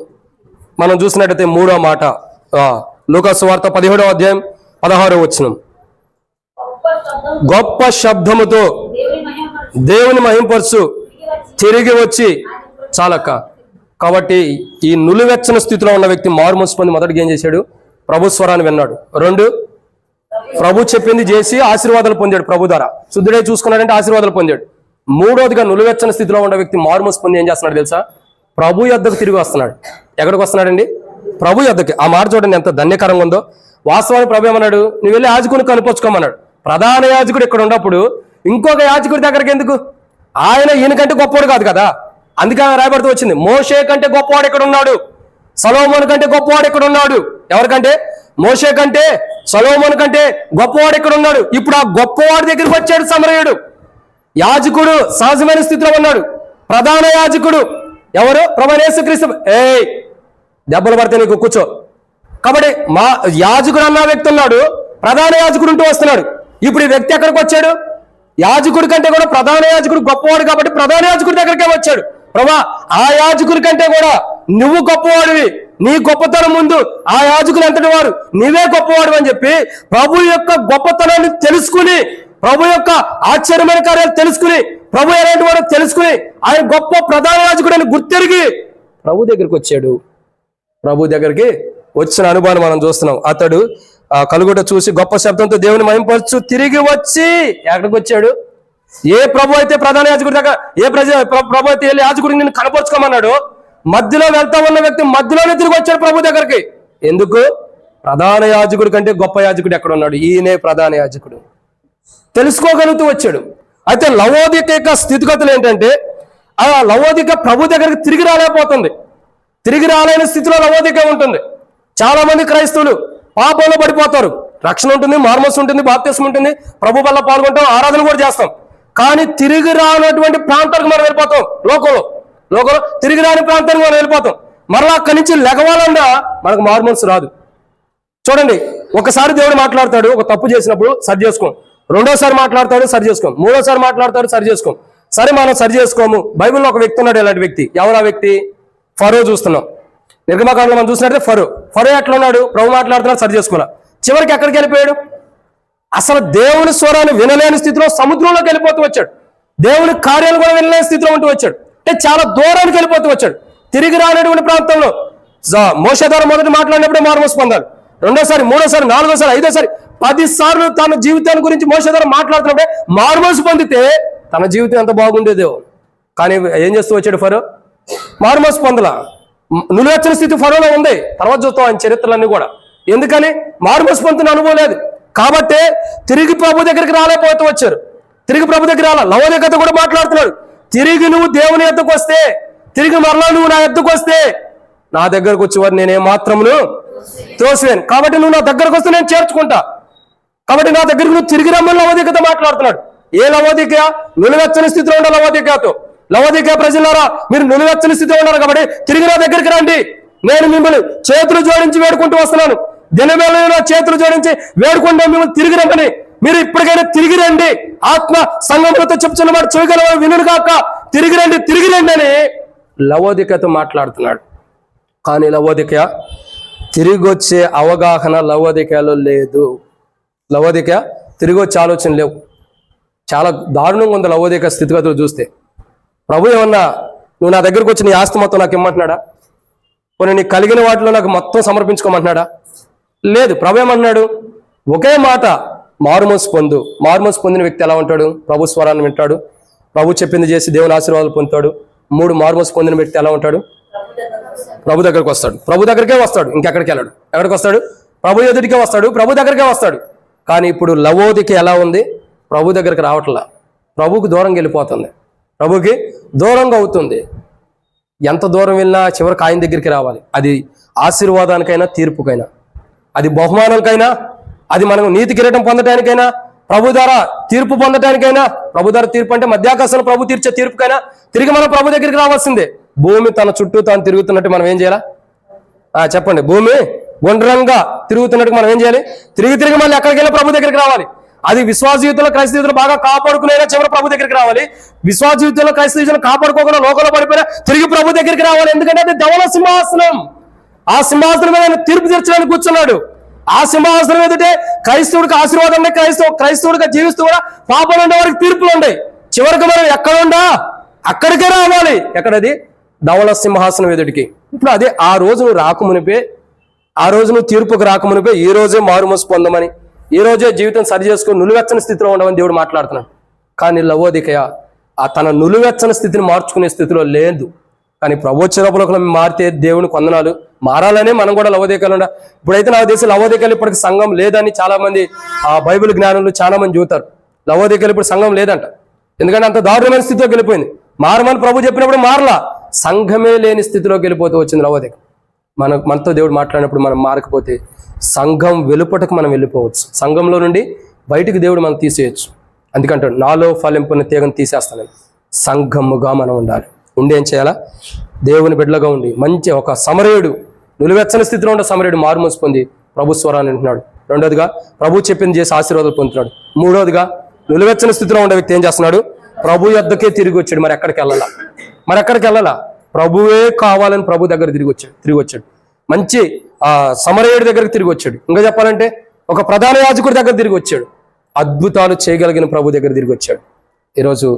మనం చూసినట్టయితే మూడో మాట. లూకాసు వార్త 17వ అధ్యాయం 16వ వచనం. గొప్ప శబ్దముతో దేవుని మహింపరచు తిరిగి వచ్చి చాలక్క. కాబట్టి ఈ నులివెచ్చని స్థితిలో ఉన్న వ్యక్తి మారుమనసు పొంది మొదటిగా ఏం చేశాడు? ప్రభు స్వరాన్ని విన్నాడు. రెండు, ప్రభు చెప్పింది చేసి ఆశీర్వాదాలు పొందాడు. ప్రభు ద్వారా శుద్ధుడే చూసుకున్నాడంటే ఆశీర్వాదాలు పొందాడు. మూడోదిగా నులివెచ్చని స్థితిలో ఉన్న వ్యక్తి మారుమనసు పొంది ఏం చేస్తున్నాడు తెలుసా? ప్రభు యొద్దకు తిరిగి వస్తున్నాడు. ఎక్కడికి వస్తున్నాడండి? ప్రభు యొద్దకి. ఆ మాట చూడండి ఎంత ధన్యకరంగా ఉందో. వాస్తవానికి ప్రభు ఏమన్నాడు? నువ్వు వెళ్ళి యాజకుని కనిపించుకోమన్నాడు. ప్రధాన యాజకుడు ఇక్కడ ఉన్నప్పుడు ఇంకొక యాజకుడి దగ్గరికి ఎందుకు? ఆయన ఈయనకంటే గొప్పవాడు కాదు కదా, అందుకే రాయబడుతూ వచ్చింది మోషే కంటే గొప్పవాడు ఇక్కడ ఉన్నాడు, సొలొమోను కంటే గొప్పవాడు ఇక్కడ ఉన్నాడు. ఎవరికంటే? మోషే కంటే సొలొమోను కంటే గొప్పవాడు ఇక్కడ ఉన్నాడు. ఇప్పుడు ఆ గొప్పవాడి దగ్గరికి వచ్చాడు సమరయుడు. యాజకుడు సహజమైన స్థితిలో ఉన్నాడు. ప్రధాన యాజకుడు ఎవరు? ప్రభువైన యేసుక్రీస్తు. దెబ్బలు పడితే నీకు కూర్చో. కాబట్టి మా యాజకుడు అన్న వ్యక్తి ఉన్నాడు, ప్రధాన యాజకుడు ఉంటూ వస్తున్నాడు. ఇప్పుడు ఈ వ్యక్తి ఎక్కడికి వచ్చాడు? యాజకుడి కంటే కూడా ప్రధాన యాజకుడు గొప్పవాడు కాబట్టి ప్రధాన యాజకుడి దగ్గరికే వచ్చాడు. ప్రభా, ఆ యాజకుడి కంటే కూడా నువ్వు గొప్పవాడివి, నీ గొప్పతనం ముందు ఆ యాజకులు ఎంతటి వారు, నీవే గొప్పవాడు అని చెప్పి ప్రభు యొక్క గొప్పతనాన్ని తెలుసుకుని, ప్రభు యొక్క ఆశ్చర్యమైన కార్యాలు తెలుసుకుని, ప్రభు ఎలాంటి వాడు తెలుసుకుని ఆయన గొప్ప ప్రధాన యాజకుడు అని గుర్తెరిగి ప్రభు దగ్గరికి వచ్చాడు. ప్రభు దగ్గరికి వచ్చిన అనుభవాన్ని మనం చూస్తున్నాం. అతడు కలుగుట చూసి గొప్ప శబ్దంతో దేవుని మహింపరచు తిరిగి వచ్చి ఎక్కడికి వచ్చాడు? ఏ ప్రభు అయితే ప్రధాన యాజకుడి దగ్గర, ఏ ప్రభు అయితే వెళ్ళి యాజకుడిని నిన్ను కనపరుచుకోమన్నాడు, మధ్యలో వెళ్తా ఉన్న వ్యక్తి మధ్యలోనే తిరిగి వచ్చాడు ప్రభు దగ్గరికి. ఎందుకు? ప్రధాన యాజకుడి కంటే గొప్ప యాజకుడు ఎక్కడ ఉన్నాడు? ఈయనే ప్రధాన యాజకుడు. తెలుసుకోగలుగుతూ వచ్చాడు. అయితే లవోదిక యొక్క స్థితిగతులు ఏంటంటే, ఆ లవోదిక ప్రభు దగ్గరికి తిరిగి రాలేకపోతుంది. తిరిగి రాలేని స్థితిలో లవోదిక ఉంటుంది. చాలా మంది క్రైస్తవులు పాపంలో పడిపోతారు. రక్షణ ఉంటుంది, మారుమనసు ఉంటుంది, బాప్తిస్మం ఉంటుంది, ప్రభు వల్ల పాల్గొంటాం, ఆరాధన కూడా చేస్తాం. కానీ తిరిగి రానటువంటి ప్రాంతానికి మనం వెళ్ళిపోతాం. లోకంలో తిరిగి రాని ప్రాంతానికి మనం వెళ్ళిపోతాం. మరలా అక్కడి నుంచి లెగవాలన్నా మనకు మారుమనసు రాదు. చూడండి, ఒకసారి దేవుడు మాట్లాడతాడు, ఒక తప్పు చేసినప్పుడు సరి చేసుకోం. రెండోసారి మాట్లాడతాడు, సరి చేసుకోం. మూడోసారి మాట్లాడతాడు, సరి చేసుకోం. సరే, మనం సరి చేసుకోము. బైబిల్లో ఒక వ్యక్తి ఉన్నాడు, ఇలాంటి వ్యక్తి. ఎవరు ఆ వ్యక్తి? ఫరో చూస్తున్నాం. నిర్గమకాండలో మనం చూసినట్టే ఫరో ఎట్లా ఉన్నాడు? ప్రభు మాట్లాడుతున్నాడు, సరి చేసుకోవాలి. చివరికి ఎక్కడికి వెళ్ళిపోయాడు? అసలు దేవుని స్వరాన్ని వినలేని స్థితిలో సముద్రంలోకి వెళ్ళిపోతూ వచ్చాడు. దేవుని కార్యాలు కూడా వినలేని స్థితిలో ఉంటూ వచ్చాడు. అంటే చాలా దూరానికి వెళ్ళిపోతూ వచ్చాడు. తిరిగి రానటువంటి ప్రాంతంలో మోషే ద్వారా మొదటి మాట్లాడినప్పుడే మారుమనసు పొందాలి. రెండోసారి, మూడోసారి, నాలుగోసారి, ఐదోసారి, 10 సార్లు తన జీవితాన్ని గురించి మోషే ద్వారా మాట్లాడుతున్నప్పుడే మారుమనసు పొందితే తన జీవితం ఎంత బాగుండేదో. కానీ ఏం చేస్తూ వచ్చాడు ఫరో? మారుమనసు పొందలా. నులివెచ్చని స్థితి ఫరోలో ఉంది. తర్వాత చూస్తాం ఆయన చరిత్రలన్నీ కూడా. ఎందుకని? మారుమనసు పొందుతున్న అనుభవం లేదు కాబట్టి తిరిగి ప్రభు దగ్గరికి రాలేకపోతూ వచ్చారు. తిరిగి ప్రభు దగ్గర రాలా. లవోదికతో కూడా మాట్లాడుతున్నాడు. తిరిగి నువ్వు దేవుని ఎద్దుకు వస్తే, తిరిగి మరలా నువ్వు నా ఎద్దుకు వస్తే నా దగ్గరకు వచ్చేవారు నేనే మాత్రమును తోసివేను. కాబట్టి నువ్వు నా దగ్గరకు వస్తే నేను చేర్చుకుంటా. కాబట్టి నా దగ్గరికి నువ్వు తిరిగి రమ్మని లవోదికతో మాట్లాడుతున్నాడు. ఏ లవోదిక? నులివెచ్చని స్థితిలో ఉండే లవోదికతో. లవోదిక ప్రజలారా, మీరు నులివెచ్చని స్థితిలో ఉన్నారు కాబట్టి తిరిగి నా దగ్గరికి రండి. నేను మిమ్మల్ని చేతులు జోడించి వేడుకుంటూ వస్తున్నాను. దినవేళ చేతులు జోడించి వేడుకుంటూ మిమ్మల్ని తిరిగి రమ్మని మీరు ఇప్పటికైనా తిరిగి రండి, ఆత్మ సంఘములతో చెప్తున్న మాట చెవిగలవాడు వినుడు కాక తిరిగి రండి అని లవోదికతో మాట్లాడుతున్నాడు. కానీ లవోదిక తిరిగి వచ్చే అవగాహన లవోదికలో లేదు. లవోదిక తిరిగి వచ్చే ఆలోచన లేవు. చాలా దారుణంగా ఉంది లవోదిక స్థితిగతులు చూస్తే. ప్రభు ఏమన్నా నువ్వు నా దగ్గరకు వచ్చి నీ ఆస్తి మొత్తం నాకు ఇమ్మంటున్నాడా? కొన్ని నీకు కలిగిన వాటిలో నాకు మొత్తం సమర్పించుకోమంటున్నాడా? లేదు. ప్రభు ఏమంటున్నాడు? ఒకే మాట, మారుమోసు పొందు. మారుమోసు పొందిన వ్యక్తి ఎలా ఉంటాడు? ప్రభు స్వరాన్ని వింటాడు, ప్రభు చెప్పింది చేసి దేవుని ఆశీర్వాదాలు పొందుతాడు. 3 మారుమోసు పొందిన వ్యక్తి ఎలా ఉంటాడు? ప్రభు దగ్గరికి వస్తాడు. ప్రభు దగ్గరికే వస్తాడు, ఇంకెక్కడికి వెళ్ళాడు. ఎక్కడికి వస్తాడు? ప్రభు ఎదుటికే వస్తాడు, ప్రభు దగ్గరికే వస్తాడు. కానీ ఇప్పుడు లవోదిక ఎలా ఉంది? ప్రభు దగ్గరికి రావట్లా, ప్రభుకి దూరంగా వెళ్ళిపోతుంది, ప్రభుకి దూరంగా అవుతుంది. ఎంత దూరం వెళ్ళినా చివరికి ఆయన దగ్గరికి రావాలి. అది ఆశీర్వాదానికైనా తీర్పుకైనా, అది బహుమానానికైనా, అది మనం నీతి కిరీటం పొందటానికైనా, ప్రభు ద్వారా తీర్పు పొందటానికైనా, ప్రభు ద్వారా తీర్పు అంటే మధ్యాకాశంలో ప్రభు తీర్చే తీర్పుకైనా తిరిగి మనం ప్రభు దగ్గరికి రావాల్సిందే. భూమి తన చుట్టూ తాను తిరుగుతున్నట్టు మనం ఏం చేయాలా? చెప్పండి. భూమి గుండ్రంగా తిరుగుతున్నట్టు మనం ఏం చేయాలి? తిరిగి మళ్ళీ ఎక్కడికి వెళ్ళి ప్రభు దగ్గరికి రావాలి. అది విశ్వాస జీవితంలో క్రైస్తవ జీవితంలో బాగా కాపాడుకునేలా చివరి ప్రభు దగ్గరికి రావాలి. విశ్వాస జీవితంలో క్రైస్తవ జీవితంలో కాపాడుకోకుండా లోకంలో పడిపోయినా తిరిగి ప్రభు దగ్గరికి రావాలి. ఎందుకంటే అది ధవళ సింహాసనం. ఆ సింహాసనం మీద ఆయన తీర్పు తీర్చడానికి కూర్చున్నాడు. ఆ సింహాసనం ఎదుటే క్రైస్తవుడికి ఆశీర్వాదం ఉన్నాయి, క్రైస్తవుడిగా జీవిస్తూ కూడా పాపలు ఉండే వారికి తీర్పులు ఉన్నాయి. చివరికి మనం ఎక్కడుండా అక్కడికే రావాలి. ఎక్కడది? ధవళ సింహాసనం ఎదుటికి. ఇప్పుడు అదే ఆ రోజు నువ్వు రాకమునిపే, ఆ రోజు నువ్వు తీర్పుకు రాకమునిపే ఈ రోజే మారుమోసు పొందమని, ఈ రోజే జీవితం సరి చేసుకుని నులివెచ్చని స్థితిలో ఉండమని దేవుడు మాట్లాడుతున్నాడు. కానీ లవోదికయ తన నులివెచ్చని స్థితిని మార్చుకునే స్థితిలో లేదు. కానీ ప్రభు వచ్చినప్పుడు మారితే దేవుని వందనాలు, మారాలనే మనం కూడా లవోదికలు ఉండ. ఇప్పుడైతే నాకు తెలిసి లవోదికలు ఇప్పటికి సంఘం లేదని చాలా మంది బైబిల్ జ్ఞానులు చాలా మంది చెబుతారు. లవోదికలు ఇప్పుడు సంఘం లేదంట. ఎందుకంటే అంత దారుణమైన స్థితిలోకి వెళ్ళిపోయింది. మారమని ప్రభు చెప్పినప్పుడు మారలా, సంఘమే లేని స్థితిలోకి వెళ్ళిపోతూ వచ్చింది లవోదిక. మనతో దేవుడు మాట్లాడినప్పుడు మనం మారకపోతే సంఘం వెలుపటకు మనం వెళ్ళిపోవచ్చు. సంఘంలో నుండి బయటికి దేవుడు మనం తీసేయచ్చు. అందుకంటే నాలో ఫలింపుని తీగను తీసేస్తానని సంఘముగా మనం ఉండాలి. ఉండి ఏం చేయాలా? దేవుని బిడ్డలుగా ఉండి మంచి ఒక సమరయుడు, నిలువెచ్చని స్థితిలో ఉండే సమరయుడు మారుమోసు పొంది ప్రభు స్వరాన్ని వింటున్నాడు. రెండోదిగా ప్రభు చెప్పింది చేసి ఆశీర్వాదాలు పొందుతున్నాడు. మూడోదిగా నిలువెచ్చని స్థితిలో ఉండే వ్యక్తి ఏం చేస్తున్నాడు? ప్రభు యొద్దకే తిరిగి వచ్చాడు. మరి ఎక్కడికి వెళ్ళాలా? ప్రభువే కావాలని ప్రభు దగ్గర తిరిగి వచ్చాడు. మంచి సమరయుడి దగ్గరికి తిరిగి వచ్చాడు. ఇంకా చెప్పాలంటే ఒక ప్రధాన యాజకుడి దగ్గర తిరిగి వచ్చాడు. అద్భుతాలు చేయగలిగిన ప్రభు దగ్గర తిరిగి వచ్చాడు. ఈరోజు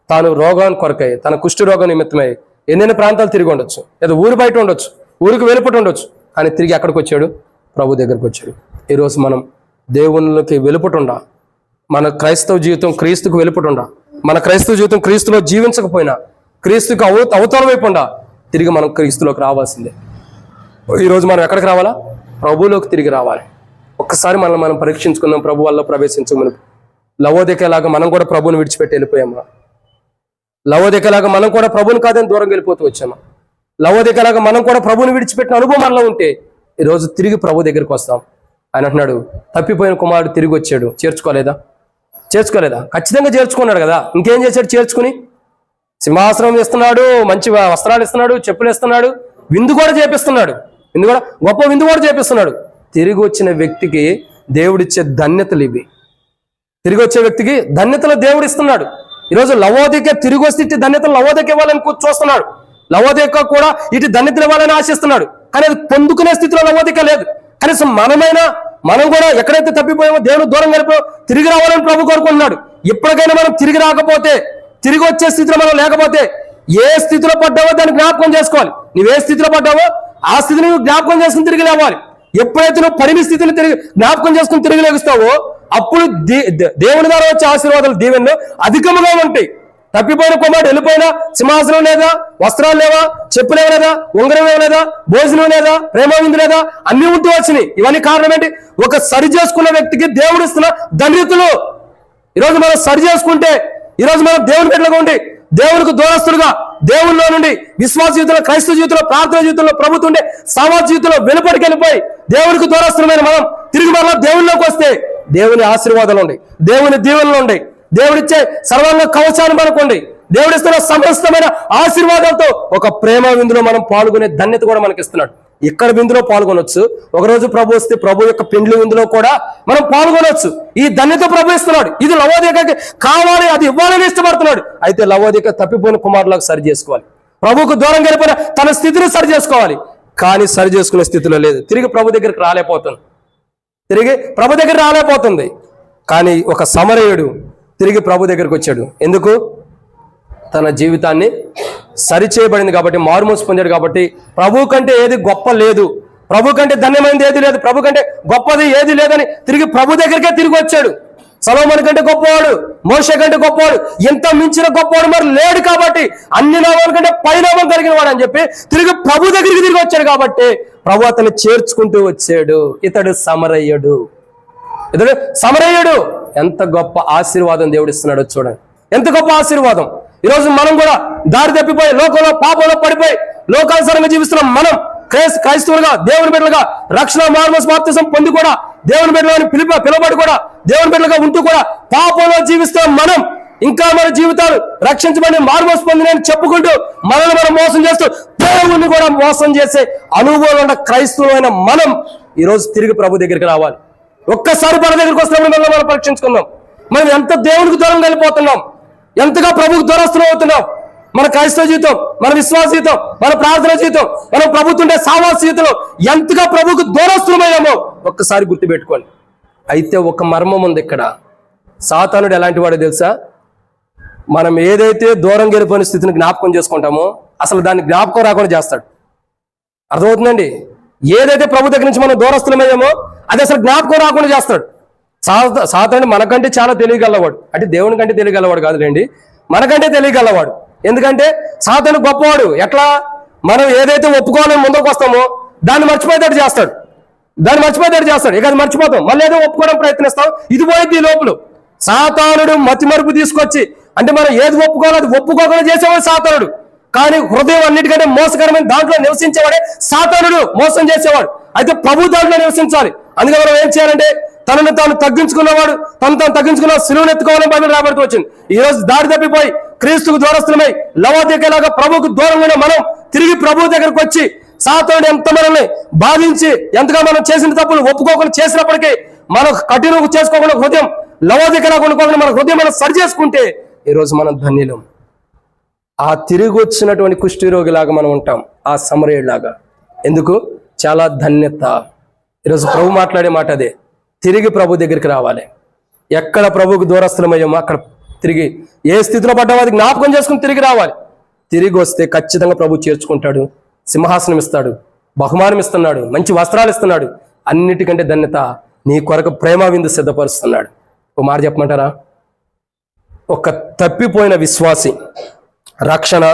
తాను రోగాన్ని కొరకై, తన కుష్టి రోగం నిమిత్తమై ఎన్నెన్ని ప్రాంతాలు తిరిగి ఉండొచ్చు, లేదా ఊరు బయట ఉండొచ్చు, ఊరికి వెలుపట ఉండొచ్చు. కానీ తిరిగి ఎక్కడికి వచ్చాడు? ప్రభు దగ్గరికి వచ్చాడు. ఈరోజు మనం దేవునికి వెలుపటుండా, మన క్రైస్తవ జీవితం క్రీస్తుకు వెలుపటుండా, మన క్రైస్తవ జీవితం క్రీస్తులో జీవించకపోయినా క్రీస్తుకు అవతల వైపు ఉండా తిరిగి మనం క్రీస్తులోకి రావాల్సిందే. ఈరోజు మనం ఎక్కడికి రావాలా? ప్రభువులోకి తిరిగి రావాలి. ఒక్కసారి మనం పరీక్షించుకుందాం. ప్రభు వల్ల ప్రవేశించమని. లవోదికలాగా మనం కూడా ప్రభువుని విడిచిపెట్టి వెళ్ళిపోయామా? లవోదికలాగా మనం కూడా ప్రభువుని కాదని దూరం వెళ్ళిపోతూ వచ్చామా? లవోదికలాగా మనం కూడా ప్రభువుని విడిచిపెట్టిన అనుభవం మనలో ఉంటే ఈరోజు తిరిగి ప్రభు దగ్గరికి వస్తాం. ఆయన అంటున్నాడు, తప్పిపోయిన కుమారుడు తిరిగి వచ్చాడు. చేర్చుకోలేదా? ఖచ్చితంగా చేర్చుకున్నాడు కదా. ఇంకేం చేశాడు? చేర్చుకుని సింహాసనం ఇస్తున్నాడు, మంచి వస్త్రాలు ఇస్తున్నాడు, చెప్పులు ఇస్తున్నాడు, విందు కూడా చేపిస్తున్నాడు. గొప్ప విందు కూడా చేపిస్తున్నాడు. తిరిగి వచ్చిన వ్యక్తికి దేవుడిచ్చే ధన్యతలు ఇవి. తిరిగి వచ్చే వ్యక్తికి ధన్యతలు దేవుడు ఇస్తున్నాడు. ఈరోజు లవోదిక తిరిగి వస్తే ఇటు ధన్యతలు లవోదిక ఇవ్వాలని చూస్తున్నాడు. లవోదిక కూడా ఇటు ధన్యతలు ఇవ్వాలని ఆశిస్తున్నాడు. కానీ అది పొందుకునే స్థితిలో లవోదిక లేదు. కనీసం మనం కూడా ఎక్కడైతే తప్పిపోయామో దేవుడు దూరం వెళ్ళిపో తిరిగి రావాలని ప్రభు కోరుకుంటున్నాడు. ఎప్పటికైనా మనం తిరిగి రాకపోతే, తిరిగి వచ్చే స్థితిలో మనం లేకపోతే, ఏ స్థితిలో పడ్డావో దాన్ని జ్ఞాపకం చేసుకోవాలి. నువ్వే స్థితిలో పడ్డావో ఆ స్థితిని నువ్వు జ్ఞాపకం చేసుకుని తిరిగి లేవాలి. ఎప్పుడైతే నువ్వు పడిన స్థితిని జ్ఞాపకం చేసుకుని తిరిగి లేగుస్తావో అప్పుడు దేవుని ద్వారా వచ్చే ఆశీర్వాదాలు, దీవెనలు అధికముగా ఉంటాయి. తప్పిపోయిన కుమారుడు వెళ్ళిపోయినా సింహాసనం లేదా, వస్త్రాలు లేవా, చెప్పులు లేదా, ఉంగరం లేదా, భోజనం లేదా, ప్రేమవిందు లేదా, అన్ని ఉంటూ వచ్చినాయి. ఇవన్నీ కారణం ఏంటి? ఒక సరి చేసుకున్న వ్యక్తికి దేవుడు ఇస్తున్న ధన్యతలు. ఈరోజు మనం సరి చేసుకుంటే, ఈరోజు మనం దేవుని బిడ్డలుగా ఉండి దేవునికి దూరస్తులుగా, దేవునిలో నుండి విశ్వాస జీవితంలో, క్రైస్తవ జీవితంలో, ప్రార్థన జీవితంలో, ప్రభుత్వం ఉండే సమాజ జీవితంలో వెలుపడికి వెళ్ళిపోయి దేవునికి దూరస్తులమైన మనం తిరిగి మరలా దేవునిలోకి వస్తే దేవుని ఆశీర్వాదాలు ఉన్నాయి, దేవుని దీవెనలు ఉన్నాయి, దేవుడిచ్చే సర్వాంగ కవచాన్ని మనకుండి, దేవుడిస్తున్న సమస్తమైన ఆశీర్వాదాలతో ఒక ప్రేమ విందులో మనం పాల్గొనే ధన్యత కూడా మనకి ఇస్తున్నాడు. ఇక్కడ విందులో పాల్గొనొచ్చు. ఒకరోజు ప్రభు వస్తే ప్రభు యొక్క పెండ్లి విందులో కూడా మనం పాల్గొనొచ్చు. ఈ ధన్యత ప్రభు ఇస్తున్నాడు. ఇది లవోదికకి కావాలి, అది ఇవ్వాలని ఇష్టపడుతున్నాడు. అయితే లవోదిక తప్పిపోయిన కుమారులకు సరి చేసుకోవాలి. ప్రభువుకు దూరం వెళ్ళిపోయిన తన స్థితిని సరి చేసుకోవాలి. కానీ సరి చేసుకునే స్థితిలో లేదు. తిరిగి ప్రభు దగ్గరికి రాలేకపోతుంది. కానీ ఒక సమరయుడు తిరిగి ప్రభు దగ్గరికి వచ్చాడు. ఎందుకు? తన జీవితాన్ని సరిచేయబడింది కాబట్టి, మారుమూసి పొందాడు కాబట్టి. ప్రభు కంటే ఏది గొప్ప లేదు, ప్రభు కంటే ధన్యమైనది ఏది లేదు, ప్రభు కంటే గొప్పది ఏది లేదని తిరిగి ప్రభు దగ్గరికే తిరిగి వచ్చాడు. సొలొమోను కంటే గొప్పవాడు, మోషే కంటే గొప్పవాడు, ఎంత మించిన గొప్పవాడు మరి లేడు కాబట్టి, అన్ని నామాల కంటే పైనామం కలిగిన వాడు అని చెప్పి తిరిగి ప్రభు దగ్గరికి తిరిగి వచ్చాడు కాబట్టి ప్రభు అతన్ని చేర్చుకుంటూ వచ్చాడు. ఇతడు సమరయ్యుడు. ఎంత గొప్ప ఆశీర్వాదం దేవుడు ఇస్తున్నాడో చూడండి. ఎంత గొప్ప ఆశీర్వాదం. ఈరోజు మనం కూడా దారి తప్పిపోయి లోకంలో పాపంలో పడిపోయి లోకానుసారంగా జీవిస్తున్నాం. మనం క్రైస్తవులుగా, దేవుని బిడ్డలుగా, రక్షణ మారుమూసి బాప్తిసం పొంది కూడా, దేవుని బిడ్డలని పిలువబడి కూడా, దేవుని బిడ్డలుగా ఉంటూ కూడా పాపంలో జీవిస్తున్నాం. మనం ఇంకా మన జీవితాలు రక్షించబడి మారుమూసి పొందినని చెప్పుకుంటూ మనల్ని మనం మోసం చేస్తూ దేవుణ్ణి కూడా మోసం చేసే అనుభవం ఉన్న క్రైస్తవులైన మనం ఈరోజు తిరిగి ప్రభు దగ్గరికి రావాలి. ఒక్కసారి మన దగ్గరికి వస్తున్నప్పుడు మనం పరీక్షించుకుందాం. మనం ఎంత దేవునికి దూరం వెళ్ళిపోతున్నాం, ఎంతగా ప్రభువుకు దూరస్తులు అవుతున్నాం. మన క్రైస్తవ జీవితం, మన విశ్వాస జీవితం, మన ప్రార్థన జీవితం, మనం ప్రభుత్వ సావాస జీవితంలో ఎంతగా ప్రభువుకు దూరస్తులమయ్యామో ఒక్కసారి గుర్తుపెట్టుకోండి. అయితే ఒక మర్మం ఉంది ఇక్కడ. సాతానుడు ఎలాంటి వాడో తెలుసా? మనం ఏదైతే దూరం గెలిపోయిన స్థితిని జ్ఞాపకం చేసుకుంటామో అసలు దాన్ని జ్ఞాపకం రాకుండా చేస్తాడు. అర్థమవుతుందండి? ఏదైతే ప్రభు దగ్గర నుంచి మనం దూరస్తులమయ్యామో అది అసలు జ్ఞాపకం రాకుండా చేస్తాడు. సాతానుడు మనకంటే చాలా తెలియగలవాడు. అంటే దేవుని కంటే తెలియగలవాడు కాదులేండి, మనకంటే తెలియగలవాడు. ఎందుకంటే సాతాను గొప్పవాడు. ఎట్లా? మనం ఏదైతే ఒప్పుకోవాలని ముందుకు వస్తామో దాన్ని మర్చిపోయేటట్టు చేస్తాడు. ఇక అది మర్చిపోతాం, మళ్ళీ ఏదో ఒప్పుకోవడం ప్రయత్నిస్తాం, ఇది పోయింది ఈ లోపల. సాతానుడు మతి మరుపు తీసుకొచ్చి, అంటే మనం ఏది ఒప్పుకోవాలో అది ఒప్పుకోకుండా చేసేవాడు సాతానుడు. కానీ హృదయం అన్నిటికంటే మోసకరమైన దాంట్లో నివసించేవాడే సాతానుడు, మోసం చేసేవాడు. అయితే ప్రభు దాంట్లో నివసించాలి. అందుకే మనం ఏం చేయాలంటే తనను తాను తగ్గించుకున్నవాడు తను తగ్గించుకున్న సిలువను ఎత్తుకోవాలని బైబిల్ రాబడుతూ వచ్చింది. ఈ రోజు దారి తప్పిపోయి క్రీస్తుకు దూరస్తులమై లవోదికలాగా ప్రభువుకు దూరంగా మనం తిరిగి ప్రభు దగ్గరకు వచ్చి సాతానుడు ఎంత మనల్ని బాధించి ఎంతగా మనం చేసిన తప్పులు ఒప్పుకోకుండా చేసినప్పటికీ మనం కఠినం చేసుకోకుండా హృదయం లవోదికలాగా అనుకోకుండా మన హృదయం మనం సరి చేసుకుంటే ఈరోజు మనం ధన్యులం. ఆ తిరిగి వచ్చినటువంటి కుష్ఠరోగిలాగా మనం ఉంటాం, ఆ సమరయుడిలాగా. ఎందుకు? చాలా ధన్యత. ఈరోజు ప్రభు మాట్లాడే మాట అదే, తిరిగి ప్రభు దగ్గరికి రావాలి. ఎక్కడ ప్రభువుకు దూరస్థలమయ్యామో అక్కడ తిరిగి ఏ స్థితిలో పడ్డామో అది జ్ఞాపకం చేసుకుని తిరిగి రావాలి. తిరిగి వస్తే ఖచ్చితంగా ప్రభు చేర్చుకుంటాడు, సింహాసనం ఇస్తాడు, బహుమానం ఇస్తున్నాడు, మంచి వస్త్రాలు ఇస్తున్నాడు. అన్నిటికంటే ధన్యత నీ కొరకు ప్రేమ విందు సిద్ధపరుస్తున్నాడు. ఓ మాట చెప్పమంటారా? ఒక తప్పిపోయిన విశ్వాసి, రక్షణ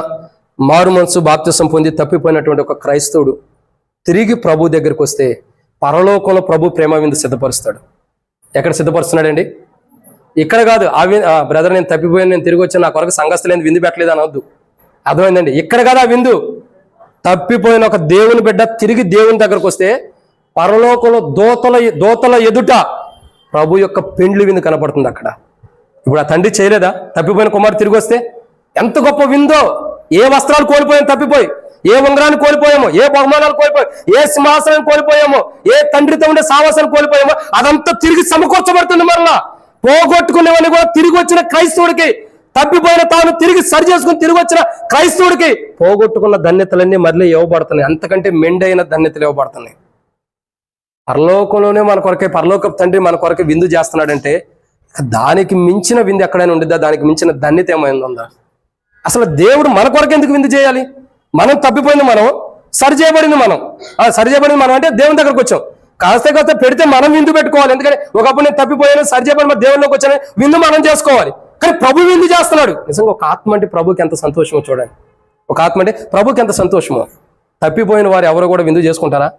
మారుమనసు బాప్తిసం పొంది తప్పిపోయినటువంటి ఒక క్రైస్తవుడు తిరిగి ప్రభు దగ్గరికి వస్తే పరలోకంలో ప్రభు ప్రేమ విందు సిద్ధపరుస్తాడు. ఎక్కడ సిద్ధపరుస్తున్నాడండి? ఇక్కడ కాదు. బ్రదర్ నేను తప్పిపోయాను, నేను తిరిగి వచ్చాను, నా కొరకు సంఘస్థలేని విందు పెట్టలేదు అనవద్దు. అర్థమైందండి? ఇక్కడ కాదు ఆ విందు. తప్పిపోయిన ఒక దేవుని బిడ్డ తిరిగి దేవుని దగ్గరకు వస్తే పరలోకంలో దోతల ఎదుట ప్రభు యొక్క పెండ్లి విందు కనపడుతుంది అక్కడ. ఇప్పుడు ఆ తండ్రి చేయలేదా? తప్పిపోయిన కుమారుడు తిరిగి వస్తే ఎంత గొప్ప విందో. ఏ వస్త్రాలు కోల్పోయాం తప్పిపోయి, ఏ ఉంగరాన్ని కోల్పోయామో, ఏ బహుమానాలు కోల్పోయామో, ఏ సింహాసనాన్ని కోల్పోయామో, ఏ తండ్రితో ఉండే సావాసాన్ని కోల్పోయామో అదంతా తిరిగి సమకూర్చబడుతుంది. మరలా పోగొట్టుకునేవన్నీ కూడా తిరిగి వచ్చిన క్రైస్తవుడికి, తప్పిపోయిన తాను తిరిగి సరి చేసుకుని తిరిగి వచ్చిన క్రైస్తవుడికి పోగొట్టుకున్న ధన్యతలన్నీ మళ్ళీ ఇవ్వబడుతున్నాయి. అంతకంటే మెండైన ధన్యతలు ఇవ్వబడుతున్నాయి. పరలోకంలోనే మన కొరకే పరలోక తండ్రి మన కొరకే విందు చేస్తున్నాడంటే దానికి మించిన విందు ఎక్కడైనా ఉండిద్దా? దానికి మించిన ధన్యత ఏమైంది ఉందా? అసలు దేవుడు మన కొరకు ఎందుకు విందు చేయాలి? మనం తప్పిపోయింది, మనం సరి చేయబడింది మనం అంటే దేవుని దగ్గరకు వచ్చాం. కాస్త పెడితే మనం విందు పెట్టుకోవాలి. ఎందుకంటే ఒకప్పుడు నేను తప్పిపోయాను, సరి చేయబడి మన దేవుళ్ళలోకి వచ్చాను, విందు మనం చేసుకోవాలి. కానీ ప్రభు విందు చేస్తున్నాడు. నిజంగా ఒక ఆత్మ అంటే ప్రభుకి ఎంత సంతోషమో చూడండి. ఒక ఆత్మ అంటే ప్రభుకి ఎంత సంతోషమో. తప్పిపోయిన వారు ఎవరో కూడా విందు చేసుకుంటారా?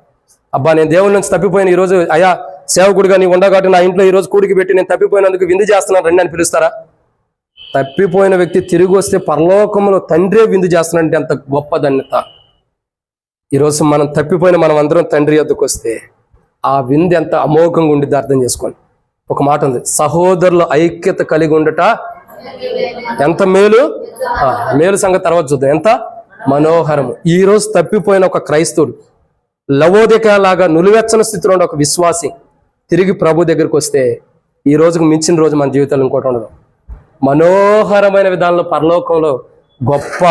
అబ్బా నేను దేవుళ్ళ నుంచి తప్పిపోయిన ఈరోజు అయ్యా సేవకుడిగా నీ ఉండగాటి నా ఇంట్లో ఈరోజు కూడికి పెట్టి నేను తప్పిపోయినందుకు విందు చేస్తున్నాను రండి అని పిలుస్తారా? తప్పిపోయిన వ్యక్తి తిరిగి వస్తే పరలోకంలో తండ్రే విందు చేస్తున్నాడంటే అంత గొప్ప ధన్యత. ఈరోజు మనం తప్పిపోయిన మనం అందరం తండ్రి వద్దకు వస్తే ఆ విందు ఎంత అమోఘంగా ఉండిద్ది అర్థం చేసుకోండి. ఒక మాట ఉంది, సహోదరుల ఐక్యత కలిగి ఉండట ఎంత మేలు. మేలు సంగతి తర్వాత చూద్దాం. ఎంత మనోహరము. ఈరోజు తప్పిపోయిన ఒక క్రైస్తవుడు లవోదిక లాగా నులివెచ్చని స్థితిలో ఉండే ఒక విశ్వాసి తిరిగి ప్రభు దగ్గరికి వస్తే ఈ రోజుకు మించిన రోజు మన జీవితంలో ఇంకోటి ఉండదు. మనోహరమైన విధానంలో పరలోకంలో గొప్ప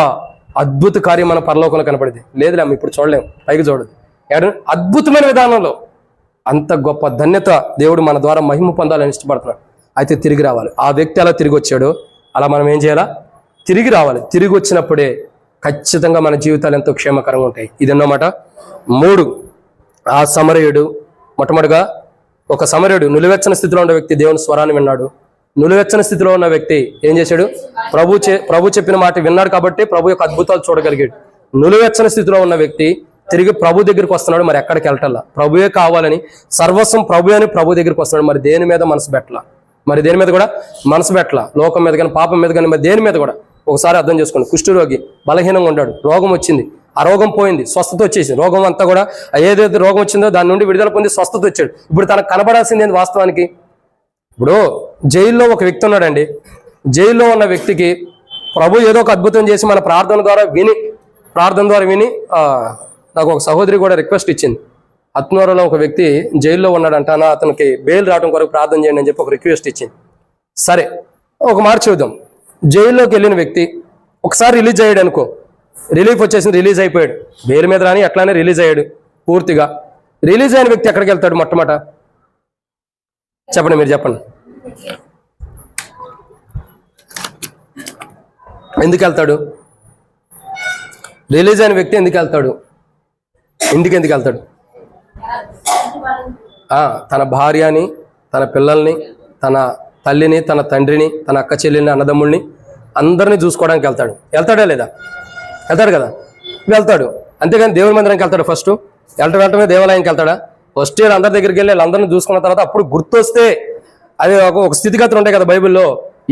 అద్భుత కార్యం మన పరలోకంలో కనపడింది. లేదులే ఇప్పుడు చూడలేము, పైకి చూడదు. అద్భుతమైన విధానంలో అంత గొప్ప ధన్యత దేవుడు మన ద్వారా మహిమ పొందాలని ఇష్టపడుతున్నాడు. అయితే తిరిగి రావాలి. ఆ వ్యక్తి ఎలా తిరిగి వచ్చాడో అలా మనం ఏం చేయాలా? తిరిగి రావాలి. తిరిగి వచ్చినప్పుడే ఖచ్చితంగా మన జీవితాలు ఎంతో క్షేమకరంగా ఉంటాయి. ఇదన్నమాట. 3, ఆ సమరయుడు. మొట్టమొదటిగా ఒక సమరయుడు నులివెచ్చని స్థితిలో ఉన్న వ్యక్తి దేవుని స్వరాన్ని విన్నాడు. నులివెచ్చని స్థితిలో ఉన్న వ్యక్తి ఏం చేశాడు? ప్రభు చెప్పిన మాట విన్నాడు కాబట్టి ప్రభు యొక్క అద్భుతాలు చూడగలిగాడు. నులివెచ్చని స్థితిలో ఉన్న వ్యక్తి తిరిగి ప్రభు దగ్గరికి వస్తున్నాడు. మరి ఎక్కడికి వెళ్ళటల్లా, ప్రభువే కావాలని సర్వస్వం ప్రభు అని ప్రభు దగ్గరికి వస్తున్నాడు. మరి దేని మీద మనసు పెట్టలా, మరి దేని మీద కూడా మనసు పెట్టలా. లోకం మీద కానీ పాపం మీద కానీ మరి దేని మీద కూడా. ఒకసారి అర్థం చేసుకోండి. కుష్ఠరోగి బలహీనంగా ఉన్నాడు, రోగం వచ్చింది, ఆ రోగం పోయింది, స్వస్థత వచ్చేసింది. రోగం అంతా కూడా ఏదైతే రోగం వచ్చిందో దాని నుండి విడుదల పొంది స్వస్థత వచ్చాడు. ఇప్పుడు తనకు కనబడాల్సింది ఏంది వాస్తవానికి? ఇప్పుడు జైల్లో ఒక వ్యక్తి ఉన్నాడండి. జైల్లో ఉన్న వ్యక్తికి ప్రభు ఏదో ఒక అద్భుతం చేసి మన ప్రార్థన ద్వారా విని నాకు ఒక సహోదరి కూడా రిక్వెస్ట్ ఇచ్చింది. అత్నూరులో ఒక వ్యక్తి జైల్లో ఉన్నాడంట, అతనికి బెయిల్ రావడం కొరకు ప్రార్థన చేయండి అని చెప్పి ఒక రిక్వెస్ట్ ఇచ్చింది. సరే, ఒక మాట చూద్దాం. జైల్లోకి వెళ్ళిన వ్యక్తి ఒకసారి రిలీజ్ అయ్యాడు అనుకో, రిలీఫ్ వచ్చేసింది, రిలీజ్ అయిపోయాడు. బెయిల్ మీద రాని అట్లానే రిలీజ్ అయ్యాడు పూర్తిగా. రిలీజ్ అయిన వ్యక్తి ఎక్కడికి వెళ్తాడు? మొట్టమొదట చెప్పండి, మీరు చెప్పండి. ఎందుకు వెళ్తాడు? రిలీజ్ అయిన వ్యక్తి ఎందుకు వెళ్తాడు? ఇంటికి ఎందుకు వెళ్తాడు? తన భార్యని, తన పిల్లల్ని, తన తల్లిని, తన తండ్రిని, తన అక్క చెల్లిని, అన్నదమ్ముల్ని అందరినీ చూసుకోవడానికి వెళ్తాడు. వెళ్తాడా లేదా? వెళ్తాడు కదా, వెళ్తాడు. అంతేగాని దేవుని మందిరానికి వెళ్తాడు ఫస్ట్? వెంటనే దేవాలయానికి వెళ్తాడా? ఫస్ట్ అందరి దగ్గరికి వెళ్ళి వాళ్ళందరినీ చూసుకున్న తర్వాత అప్పుడు గుర్తొస్తే, అది ఒక స్థితిగతులు ఉంటాయి కదా బైబిల్లో.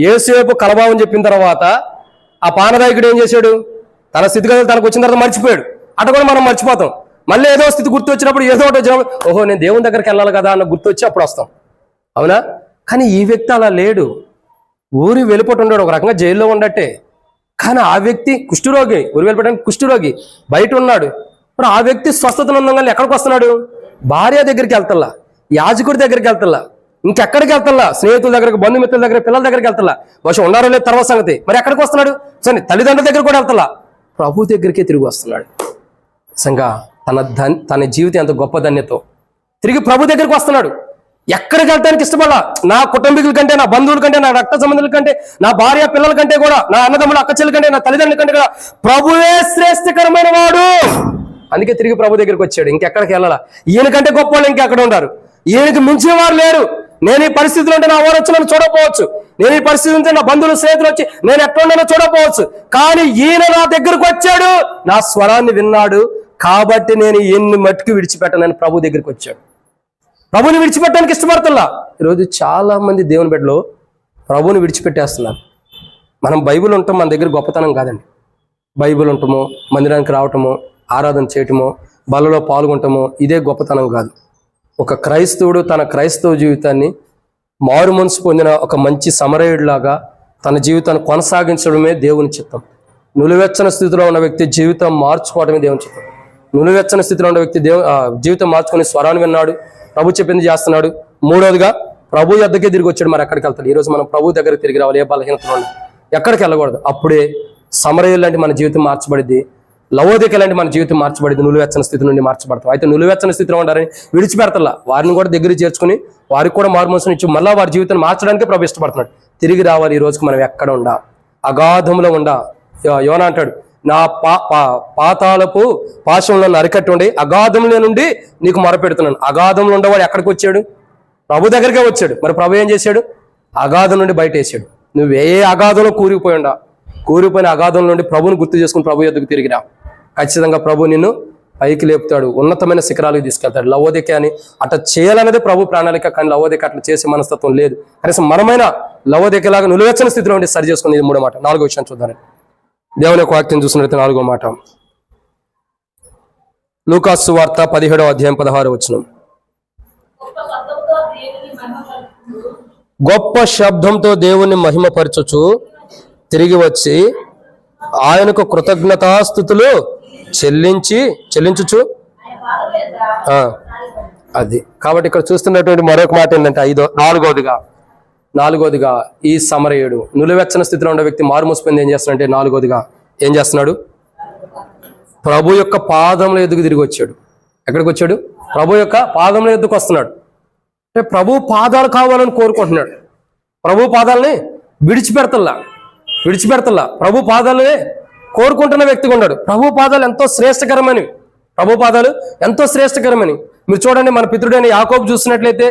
యేసేపు కలభావం చెప్పిన తర్వాత ఆ పానదాయకుడు ఏం చేశాడు? తన స్థితిగతులు తనకు వచ్చిన తర్వాత మర్చిపోయాడు. అటు కూడా మనం మర్చిపోతాం. మళ్ళీ ఏదో స్థితి గుర్తు వచ్చినప్పుడు ఏదో ఒకటి వచ్చినప్పుడు ఓహో నేను దేవుని దగ్గరికి వెళ్ళాలి కదా అన్న గుర్తు వచ్చి అప్పుడు వస్తాం, అవునా? కానీ ఈ వ్యక్తి అలా లేడు. ఊరి వెళ్ళిపోటు ఉన్నాడు, ఒక రకంగా జైల్లో ఉండట్టే. కానీ ఆ వ్యక్తి కుష్ఠరోగి, ఊరి వెళ్ళిపోవడానికి కుష్ఠరోగి బయట ఉన్నాడు. ఇప్పుడు ఆ వ్యక్తి స్వస్థతను ఉందని ఎక్కడికి వస్తున్నాడు? భార్య దగ్గరికి వెళ్తల్లా, యాజకుడి దగ్గరికి వెళ్తల్లా, ఇంకెక్కడికి వెళ్తల్లా, స్నేహితుల దగ్గరికి, బంధుమిత్రుల దగ్గర, పిల్లల దగ్గరికి వెళ్తల్లా. బహుశా ఉన్నారో లేదు తర్వాత సంగతి. మరి ఎక్కడికి వస్తున్నాడు? సరే, తల్లిదండ్రుల దగ్గర కూడా వెళ్తల్లా, ప్రభు దగ్గరికే తిరిగి వస్తున్నాడు. నిజంగా తన జీవితం ఎంత గొప్ప ధన్యతో తిరిగి ప్రభు దగ్గరికి వస్తున్నాడు. ఎక్కడికి వెళ్ళడానికి ఇష్టపడాల? నా కుటుంబీకుల కంటే, నా బంధువుల కంటే, నా రక్త సంబంధుల కంటే, నా భార్య పిల్లల కంటే కూడా, నా అన్నదమ్ముల అక్క చెల్లి కంటే, నా తల్లిదండ్రుల కంటే కూడా ప్రభువే శ్రేష్టకరమైన వాడు. అందుకే తిరిగి ప్రభు దగ్గరికి వచ్చాడు. ఇంకెక్కడికి వెళ్ళాలా? ఈయనకంటే గొప్ప వాళ్ళు ఇంకెక్కడ ఉన్నారు? ఈయనకి మించిన వారు లేరు. నేను ఈ పరిస్థితిలో ఉంటే నా వారు వచ్చి నన్ను చూడకపోవచ్చు, నేను ఈ పరిస్థితి ఉంటే నా బంధువులు స్నేహితులు వచ్చి నేను ఎట్లా ఉన్నానో చూడకపోవచ్చు. కానీ ఈయన నా దగ్గరకు వచ్చాడు, నా స్వరాన్ని విన్నాడు, కాబట్టి నేను ఎన్ని మట్టుకు విడిచిపెట్టనని ప్రభు దగ్గరికి వచ్చాడు. ప్రభుని విడిచిపెట్టడానికి ఇష్టపడుతున్నా. ఈరోజు చాలా మంది దేవుని బిడ్డలు ప్రభుని విడిచిపెట్టేస్తున్నారు. మనం బైబిల్ ఉంటాం, మన దగ్గర గొప్పతనం కాదండి. బైబిల్ ఉంటామో, మందిరానికి రావటమో, ఆరాధన చేయటమో, బలలో పాల్గొంటామో ఇదే గొప్పతనం కాదు. ఒక క్రైస్తవుడు తన క్రైస్తవ జీవితాన్ని మారు మనసు పొందిన ఒక మంచి సమరయుడిలాగా తన జీవితాన్ని కొనసాగించడమే దేవుని చిత్తం. నులివెచ్చని స్థితిలో ఉన్న వ్యక్తి జీవితం మార్చుకోవడమే దేవుని చిత్తం. నులివెచ్చని స్థితిలో ఉన్న వ్యక్తి జీవితం మార్చుకొని స్వరాన్ని విన్నాడు, ప్రభు చెప్పింది చేస్తున్నాడు. 3వదిగా ప్రభు యొద్దకే తిరిగి వచ్చాడు. మరి ఎక్కడికి వెళ్తాడు? ఈరోజు మనం ప్రభు దగ్గరికి తిరిగి రావాలి. ఏ బలహీనతలో ఉన్నా ఎక్కడికి వెళ్ళకూడదు. అప్పుడే సమరయులు లాంటి మన జీవితం మార్చబడింది, లవోదిక లాంటి మన జీవితం మార్చబడింది, నులివెచ్చని స్థితి నుండి మార్చబడతాం. అయితే నులివెచ్చని స్థితిలో ఉండాలని విడిచిపెడతల్లా, వారిని కూడా దగ్గరికి చేర్చుకుని వారికి కూడా మారుమనసుని ఇచ్చి మళ్ళీ వారి జీవితాన్ని మార్చడానికే ప్రభు ఇష్టపడుతున్నాడు. తిరిగి రావాలి. ఈ రోజుకి మనం ఎక్కడ ఉండా? అగాధంలో ఉండా. యోనా అంటాడు, నా పాతాళపు పాశంలో అరికట్టి ఉండి అగాధంలో నుండి నీకు మొరపెడుతున్నాను. అగాధంలో ఉండేవాడు ఎక్కడికి వచ్చాడు? ప్రభు దగ్గరికే వచ్చాడు. మరి ప్రభు ఏం చేశాడు? అగాధం నుండి బయట వేసాడు. నువ్వు ఏ అగాధంలో కూరిపోయిన అగాధం నుండి ప్రభుని గుర్తు చేసుకుని ప్రభు యొద్దకు తిరిగిరా. ఖచ్చితంగా ప్రభు నిన్ను పైకి లేపుతాడు, ఉన్నతమైన శిఖరాలకు తీసుకెళ్తాడు. లవోదిక అని అట్లా చేయాలనేది ప్రభు ప్రణాళిక, కానీ లవోదిక అట్లా చేసే మనస్తత్వం లేదు. కనీసం మనమైన లవోదికలాగా నులివెచ్చని స్థితిలో ఉండి సరి చేసుకుని. ఇది 3వ మాట. 4వ విషయం చూద్దాం. దేవుని యొక్క వాక్యం చూసినట్లయితే 4వ మాట, లూకాసు సువార్త 17వ అధ్యాయం 16వ వచనం. గొప్ప శబ్దంతో దేవుణ్ణి మహిమపరచుచు తిరిగి వచ్చి ఆయనకు కృతజ్ఞతాస్తుతులు చెల్లించుచు అది కాబట్టి ఇక్కడ చూస్తున్నటువంటి మరొక మాట ఏంటంటే నాలుగోదిగా ఈ సమరయుడు నులివెచ్చని స్థితిలో ఉన్న వ్యక్తి మారుమూసిపోయింది ఏం చేస్తున్నాడంటే నాలుగోదిగా ఏం చేస్తున్నాడు? ప్రభు యొక్క పాదముల ఎద్దుకు తిరిగి వచ్చాడు. ఎక్కడికి వచ్చాడు? ప్రభు యొక్క పాదముల ఎద్దుకు వస్తున్నాడు. అంటే ప్రభు పాదాలు కావాలని కోరుకుంటున్నాడు. ప్రభు పాదాలని విడిచిపెడతల్లా ప్రభు పాదాలనే కోరుకుంటున్న వ్యక్తిగా ఉన్నాడు. ప్రభు పాదాలు ఎంతో శ్రేష్టకరమని మీరు చూడండి. మన పితృడైన యాకోబు చూసినట్లయితే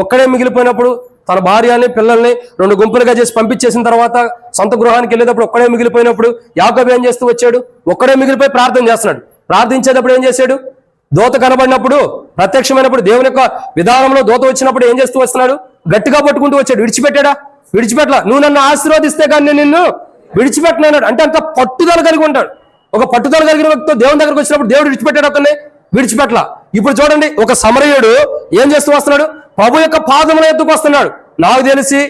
ఒక్కడే మిగిలిపోయినప్పుడు తన భార్యని పిల్లల్ని 2 గుంపులుగా చేసి పంపించేసిన తర్వాత సొంత గృహానికి వెళ్ళేటప్పుడు ఒక్కడే మిగిలిపోయినప్పుడు యాకోబు ఏం చేస్తూ వచ్చాడు? ఒక్కడే మిగిలిపోయి ప్రార్థన చేస్తున్నాడు. ప్రార్థించేటప్పుడు ఏం చేశాడు? దూత కనబడినప్పుడు, ప్రత్యక్షమైనప్పుడు, దేవుని యొక్క విధానంలో దూత వచ్చినప్పుడు ఏం చేస్తూ వస్తున్నాడు? గట్టిగా పట్టుకుంటూ వచ్చాడు. విడిచిపెట్టలా. నువ్వు నన్ను ఆశీర్వదిస్తే కానీ నేను నిన్ను విడిచిపెట్టినాడు. అంటే అంత పట్టుదల కలిగి ఉంటాడు. ఒక పట్టుదల కలిగిన వ్యక్తితో దేవుని దగ్గరకు వచ్చినప్పుడు దేవుడు విడిచిపెట్టలా. ఇప్పుడు చూడండి, ఒక సమరయుడు ఏం చేస్తూ వస్తున్నాడు? ప్రభు యొక్క పాదముల ఎద్దుకు వస్తున్నాడు. నాకు తెలిసి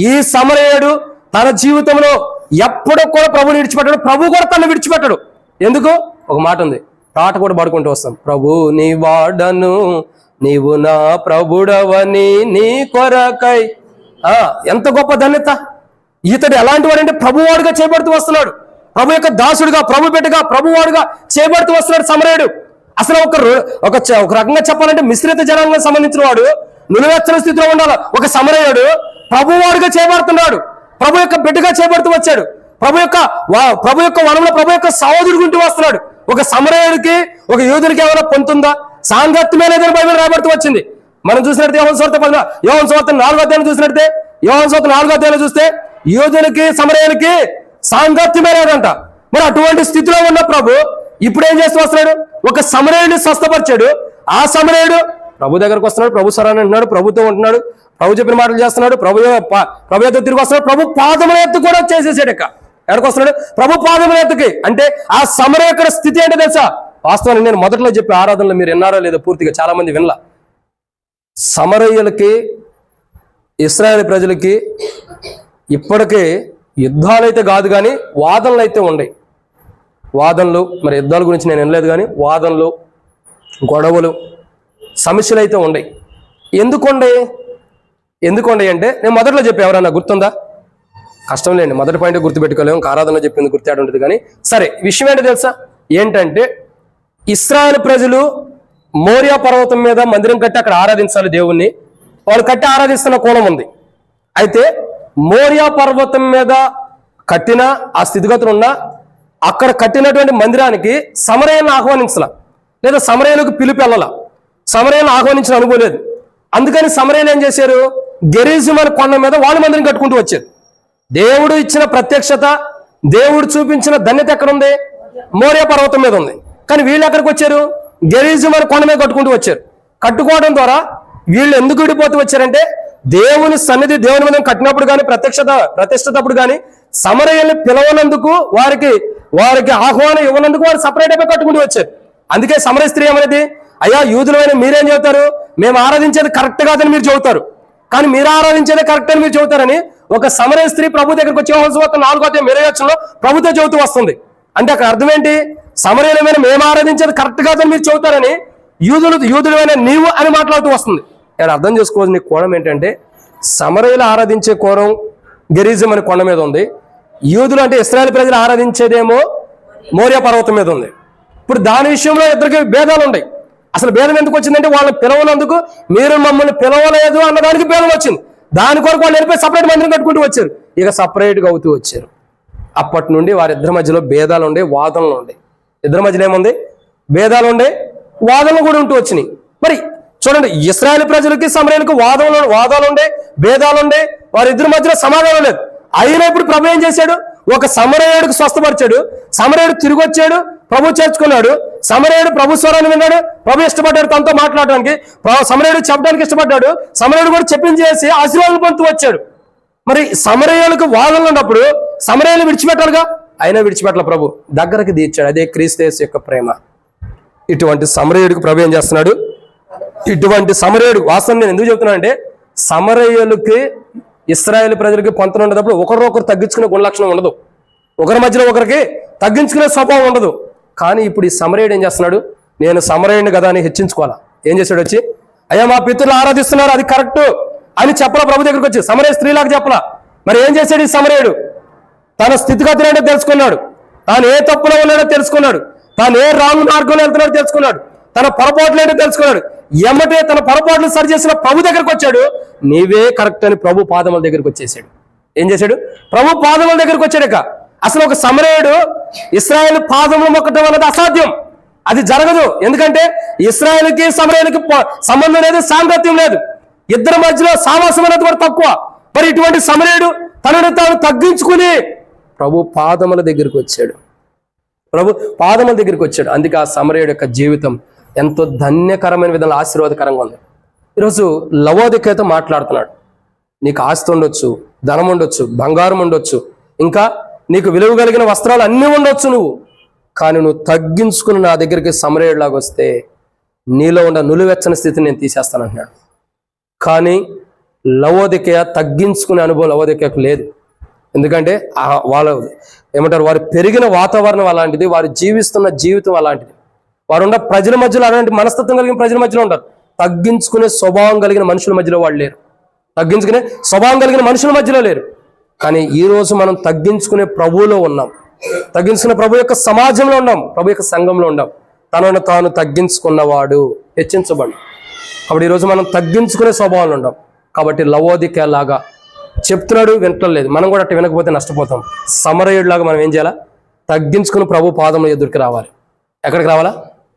ఈ సమరయుడు తన జీవితంలో ఎప్పుడూ కూడా ప్రభుని విడిచిపెట్టాడు. ప్రభు కూడా తను విడిచిపెట్టాడు. ఎందుకు? ఒక మాట ఉంది, పాట కూడా పాడుకుంటూ వస్తాం. ప్రభు నీ వాడను, నీవు నా ప్రభుడవని నీ కొరకై. ఎంత గొప్ప ధన్యత! ఇతడు ఎలాంటి వాడంటే ప్రభువాడుగా చేపడుతూ వస్తున్నాడు. ప్రభు యొక్క దాసుడుగా, ప్రభు బిడ్డగా, ప్రభువాడుగా చేపడుతూ వస్తున్నాడు సమరయుడు. అసలు ఒక రకంగా చెప్పాలంటే మిశ్రిత జనాంగానికి సంబంధించిన వాడు నులివెచ్చని స్థితిలో ఉండాలి. ఒక సమరయుడు ప్రభువాడుగా చేపడుతున్నాడు. ప్రభు యొక్క బిడ్డగా చేపడుతూ వచ్చాడు. ప్రభు యొక్క వనంలో ప్రభు యొక్క సహోదరుడు గుంటూ వస్తున్నాడు. ఒక సమరయుడికి ఒక యూదునికి ఏమైనా పొందుతుందా? సాంగత్యమే లేదని బైబిల్ రాబడుతూ వచ్చింది. మనం చూసినట్టు యోహాను సువార్త 4వ అధ్యాయం చూసినట్టే, యోహాను సువార్త 4వ అధ్యాయం చూస్తే యూదునికి సమరయునికి సాంగత్యమే లేదంట. మరి అటువంటి స్థితిలో ఉన్న ప్రభు ఇప్పుడు ఏం చేస్తూ వస్తున్నాడు? ఒక సమరయుడిని స్వస్థపరిచాడు. ఆ సమరయుడు ప్రభు దగ్గరకు వస్తున్నాడు. ప్రభు సరాన్ని అంటున్నాడు, ప్రభుతో ఉంటున్నాడు, ప్రభు చెప్పిన మాటలు చేస్తున్నాడు, ప్రభు ఎత్తు తిరిగి వస్తున్నాడు. ప్రభు పాదముల ఎత్తు కూడా చేసేసాడు. ఎక్కడికి వస్తున్నాడు? ప్రభు పాదముల ఎత్తుకి. అంటే ఆ సమరయ యొక్క స్థితి ఏంటో తెలుసా? వాస్తవాన్ని నేను మొదట్లో చెప్పే ఆరాధనలో మీరు విన్నారో లేదో పూర్తిగా చాలా మంది వినలా. సమరయ్యులకి ఇశ్రాయేలు ప్రజలకి ఇప్పటికే యుద్ధాలైతే కాదు కానీ వాదనలు అయితే ఉన్నాయి. వాదనలు, మరి యుద్ధాల గురించి నేను వినలేదు కానీ వాదనలు, గొడవలు, సమస్యలు అయితే ఉన్నాయి. ఎందుకుండే అంటే నేను మొదట్లో చెప్పి ఎవరన్నా గుర్తుందా? కష్టం లేండి, మొదటి పాయింట్ గుర్తుపెట్టుకోలేము. ఆరాధనలో చెప్పింది గుర్తేడు ఉంటుంది. కానీ సరే, విషయం ఏంటో తెలుసా? ఏంటంటే ఇశ్రాయేలు ప్రజలు మోరియా పర్వతం మీద మందిరం కట్టి అక్కడ ఆరాధించాలి దేవుణ్ణి. వాళ్ళు కట్టి ఆరాధిస్తున్న కోణం ఉంది. అయితే మోరియా పర్వతం మీద కట్టిన ఆ స్థితిగతులు ఉన్న అక్కడ కట్టినటువంటి మందిరానికి సమరయ్యను ఆహ్వానించాల, లేదా సమరయ్యలకు పిలుపు వెళ్ళాల. సమరయ్యను ఆహ్వానించిన అనుభవం లేదు. అందుకని సమరయ్యలు ఏం చేశారు? గెరిజిం అనే కొండ మీద వాళ్ళు మందిరం కట్టుకుంటూ వచ్చారు. దేవుడు ఇచ్చిన ప్రత్యక్షత, దేవుడు చూపించిన ధన్యత ఎక్కడ ఉంది? మోరియా పర్వతం మీద ఉంది. కానీ వీళ్ళు ఎక్కడికి వచ్చారు? గెరిజిం అనే కొండ మీద కట్టుకుంటూ వచ్చారు. కట్టుకోవడం ద్వారా వీళ్ళు ఎందుకు విడిపోతూ వచ్చారంటే దేవుని సన్నిధి, దేవుని మీద కట్టినప్పుడు కానీ ప్రతిష్టతప్పుడు కానీ సమరయ్యల్ని పిలవనందుకు, వారికి ఆహ్వానం ఇవ్వనందుకు వారు సపరేట్ అయిపోయి కట్టుకుంటూ వచ్చారు. అందుకే సమరయ స్త్రీ ఏమనేది? అయ్యా యూదులైన మీరేం చెబుతారు? మేము ఆరాధించేది కరెక్ట్ కాదని మీరు చెబుతారు, కానీ మీరు ఆరాధించేది కరెక్ట్ అని మీరు చెబుతారని ఒక సమరయ స్త్రీ ప్రభు దగ్గరకు వచ్చి యోహాను సువార్త 4వ అధ్యాయం 20వ ప్రభుతో చెబుతూ వస్తుంది. అంటే అక్కడ అర్థం ఏంటి? సమరయులమైన మేము ఆరాధించేది కరెక్ట్ కాదని మీరు చెబుతారని యూదులమైన నీవు అని మాట్లాడుతూ వస్తుంది. నేను అర్థం చేసుకోవాల్సిన నీ కోణం ఏంటంటే, సమరయులు ఆరాధించే కోణం గెరిజిం అనే కొండ మీద ఉంది. యూదులు అంటే ఇశ్రాయేలు ప్రజలు ఆరాధించేదేమో మోరియా పర్వతం మీద ఉంది. ఇప్పుడు దాని విషయంలో ఇద్దరికి భేదాలు ఉన్నాయి. అసలు భేదం ఎందుకు వచ్చిందంటే వాళ్ళని పిలవనందుకు, మీరు మమ్మల్ని పిలవలేదు అన్నదానికి భేదం వచ్చింది. దాని కొరకు వాళ్ళు వెళ్ళిపోయి సపరేట్ మందిరం కట్టుకుంటూ వచ్చారు. ఇక సపరేట్గా అవుతూ వచ్చారు. అప్పటి నుండి వారిద్దరి మధ్యలో భేదాలు ఉండే, వాదనలు ఉండే. ఇద్దరి మధ్యలో ఏముంది? భేదాలు ఉండే, వాదనలు కూడా ఉంటూ వచ్చినాయి. మరి చూడండి, ఇశ్రాయేలు ప్రజలకి సమరయులకు వాదాలు ఉండే, భేదాలు ఉండే, వారిద్దరి మధ్యలో సమాధానం లేదు. అయినా ఇప్పుడు ప్రభు ఏం చేశాడు? ఒక సమరయుడికి స్వస్థపరిచాడు. సమరయుడు తిరిగి వచ్చాడు, ప్రభు చేర్చుకున్నాడు. సమరయుడు ప్రభు స్వరాన్ని విన్నాడు, ప్రభు ఇష్టపడ్డాడు తనతో మాట్లాడడానికి. సమరయుడు చెప్పడానికి ఇష్టపడ్డాడు. సమరయుడు కూడా చెప్పింది చేసి ఆశీర్వాదం పొందుతూ వచ్చాడు. మరి సమరయులకు వాదనలు ఉన్నప్పుడు సమరయులు విడిచిపెట్టాలిగా, అయినా విడిచిపెట్టాలి. ప్రభు దగ్గరకు తీర్చాడు. అదే క్రీస్తు యేసు యొక్క ప్రేమ. ఇటువంటి సమరయుడికి ప్రభు ఏం చేస్తున్నాడు? ఇటువంటి సమరయుడు, వాస్తవం నేను ఎందుకు చెప్తున్నానంటే, సమరయులకి ఇశ్రాయేలు ప్రజలకి పొంతన ఉండేటప్పుడు ఒకరినొకరు తగ్గించుకునే గుణలక్షణం ఉండదు, ఒకరి మధ్యలో ఒకరికి తగ్గించుకునే స్వభావం ఉండదు. కానీ ఇప్పుడు ఈ సమరయుడు ఏం చేస్తున్నాడు? నేను సమరయుని కదా అని హెచ్చించుకోవాలా. ఏం చేశాడు? వచ్చి అయ్యా మా పితరులు ఆరాధిస్తున్నారు, అది కరెక్ట్ అని చెప్పలా. ప్రభు దగ్గరికి వచ్చి సమరయ స్త్రీలాగా చెప్పలా. మరి ఏం చేశాడు ఈ సమరయుడు? తన స్థితిగతులు ఏంటో తెలుసుకున్నాడు, తాను ఏ తప్పులో ఉన్నాడో తెలుసుకున్నాడు, తాను ఏ రాంగ్ మార్గంలో వెళ్తున్నాడో తెలుసుకున్నాడు, తన పొరపాట్లు ఏంటో తెలుసుకున్నాడు. ఎమ్మటే తన పొరపాట్లు సరి చేసిన ప్రభు దగ్గరికి వచ్చాడు. నీవే కరెక్ట్ అని ప్రభు పాదముల దగ్గరికి వచ్చేసాడు. ఏం చేశాడు? ప్రభు పాదముల దగ్గరికి వచ్చాడక. అసలు ఒక సమరయుడు ఇశ్రాయేలు పాదములు మొక్కటం అన్నది అసాధ్యం, అది జరగదు. ఎందుకంటే ఇశ్రాయేలుకి సమరయులకి సంబంధం లేదు, సాంగత్యం లేదు, ఇద్దరి మధ్యలో సావాసం అనేది కూడా తక్కువ. మరి ఇటువంటి సమరయుడు తనను తాను తగ్గించుకుని ప్రభు పాదముల దగ్గరికి వచ్చాడు. ప్రభు పాదముల దగ్గరికి వచ్చాడు. అందుకే ఆ సమరయుడు యొక్క జీవితం ఎంతో ధన్యకరమైన విధంగా ఆశీర్వాదకరంగా ఉంది. ఈరోజు లవోదికయతో మాట్లాడుతున్నాడు. నీకు ఆస్తి ఉండొచ్చు, ధనం ఉండొచ్చు, బంగారం ఉండొచ్చు, ఇంకా నీకు విలువ కలిగిన వస్త్రాలు అన్నీ ఉండొచ్చు నువ్వు, కానీ నువ్వు తగ్గించుకుని నా దగ్గరికి సమరయుడిలాగా వస్తే నీలో ఉన్న నులివెచ్చని స్థితిని నేను తీసేస్తానంటున్నాడు. కానీ లవోదికయ తగ్గించుకునే అనుభవం లవోదికయకు లేదు. ఎందుకంటే వాళ్ళు ఏమంటారు, వారు పెరిగిన వాతావరణం అలాంటిది, వారు జీవిస్తున్న జీవితం అలాంటిది, వారు ఉన్న ప్రజల మధ్యలో అలాంటి మనస్తత్వం కలిగిన ప్రజల మధ్యలో ఉంటారు. తగ్గించుకునే స్వభావం కలిగిన మనుషుల మధ్యలో వాళ్ళు లేరు, తగ్గించుకునే స్వభావం కలిగిన మనుషుల మధ్యలో లేరు. కానీ ఈ రోజు మనం తగ్గించుకునే ప్రభువులో ఉన్నాం, తగ్గించుకునే ప్రభు యొక్క సమాజంలో ఉన్నాం, ప్రభు యొక్క సంఘంలో ఉన్నాం. తనను తాను తగ్గించుకున్నవాడు హెచ్చించబడు. కాబట్టి ఈరోజు మనం తగ్గించుకునే స్వభావంలో ఉన్నాం. కాబట్టి లవోదికయ లాగా చెప్తున్నాడు, వింటలేదు. మనం కూడా అట్లా వినకపోతే నష్టపోతాం. సమరయుడిలాగా మనం ఏం చేయాలా? తగ్గించుకుని ప్రభు పాదముల ఎదుటికి రావాలి. ఎక్కడికి రావాలా?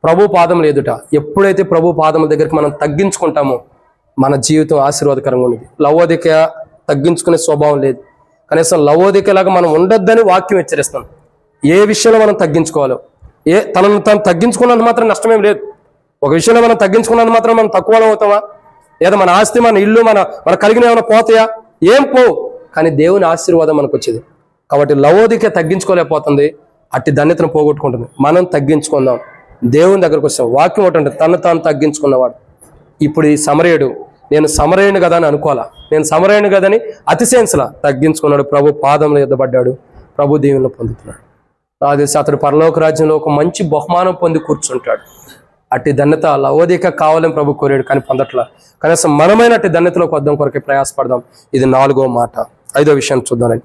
ప్రభు పాదముల ఎదుట. ఎప్పుడైతే ప్రభు పాదముల దగ్గరికి మనం తగ్గించుకుంటామో మన జీవితం ఆశీర్వాదకరంగా ఉండేది. లవోదికయ తగ్గించుకునే స్వభావం లేదు. కనీసం లవోదికలాగా మనం ఉండొద్దని వాక్యం హెచ్చరిస్తాం. ఏ విషయంలో మనం తగ్గించుకోవాలో, తనను తాను తగ్గించుకున్నందుకు మాత్రం నష్టమేం లేదు. ఒక విషయంలో మనం తగ్గించుకున్నందుకు మాత్రం మనం తక్కువ అవుతామా? లేదా మన ఆస్తి, మన ఇల్లు, మన కలిగిన ఏమైనా పోతాయా? ఏం పోవు. కానీ దేవుని ఆశీర్వాదం మనకు వచ్చేది. కాబట్టి లవోదికయ తగ్గించుకోలేకపోతుంది, అట్టి ధన్యతను పోగొట్టుకుంటుంది. మనం తగ్గించుకుందాం, దేవుని దగ్గరకు వస్తాం. వాక్యం ఒకటి, తను తాను తగ్గించుకున్నవాడు. ఇప్పుడు ఈ సమరయుడు నేను సమరయుని కదా అని అనుకోవాలా, నేను సమరయుని కదని అతిశయించలా. తగ్గించుకున్నాడు, ప్రభు పాదంలో ఎద్దబడ్డాడు, ప్రభు దీవెనలు పొందుతున్నాడు. నాకు తెలిసి అతడు పరలోక రాజ్యంలో ఒక మంచి బహుమానం పొంది కూర్చుంటాడు. అట్టి ధన్యత లవోదిక కావాలని ప్రభు కోరాడు, కానీ పొందట్లా. కనీసం మనమైన అట్టి ధన్యతలోకి వద్దాం, కొరకే ప్రయాసపడదాం. ఇది 4వ మాట. 5వ విషయాన్ని చూద్దాం.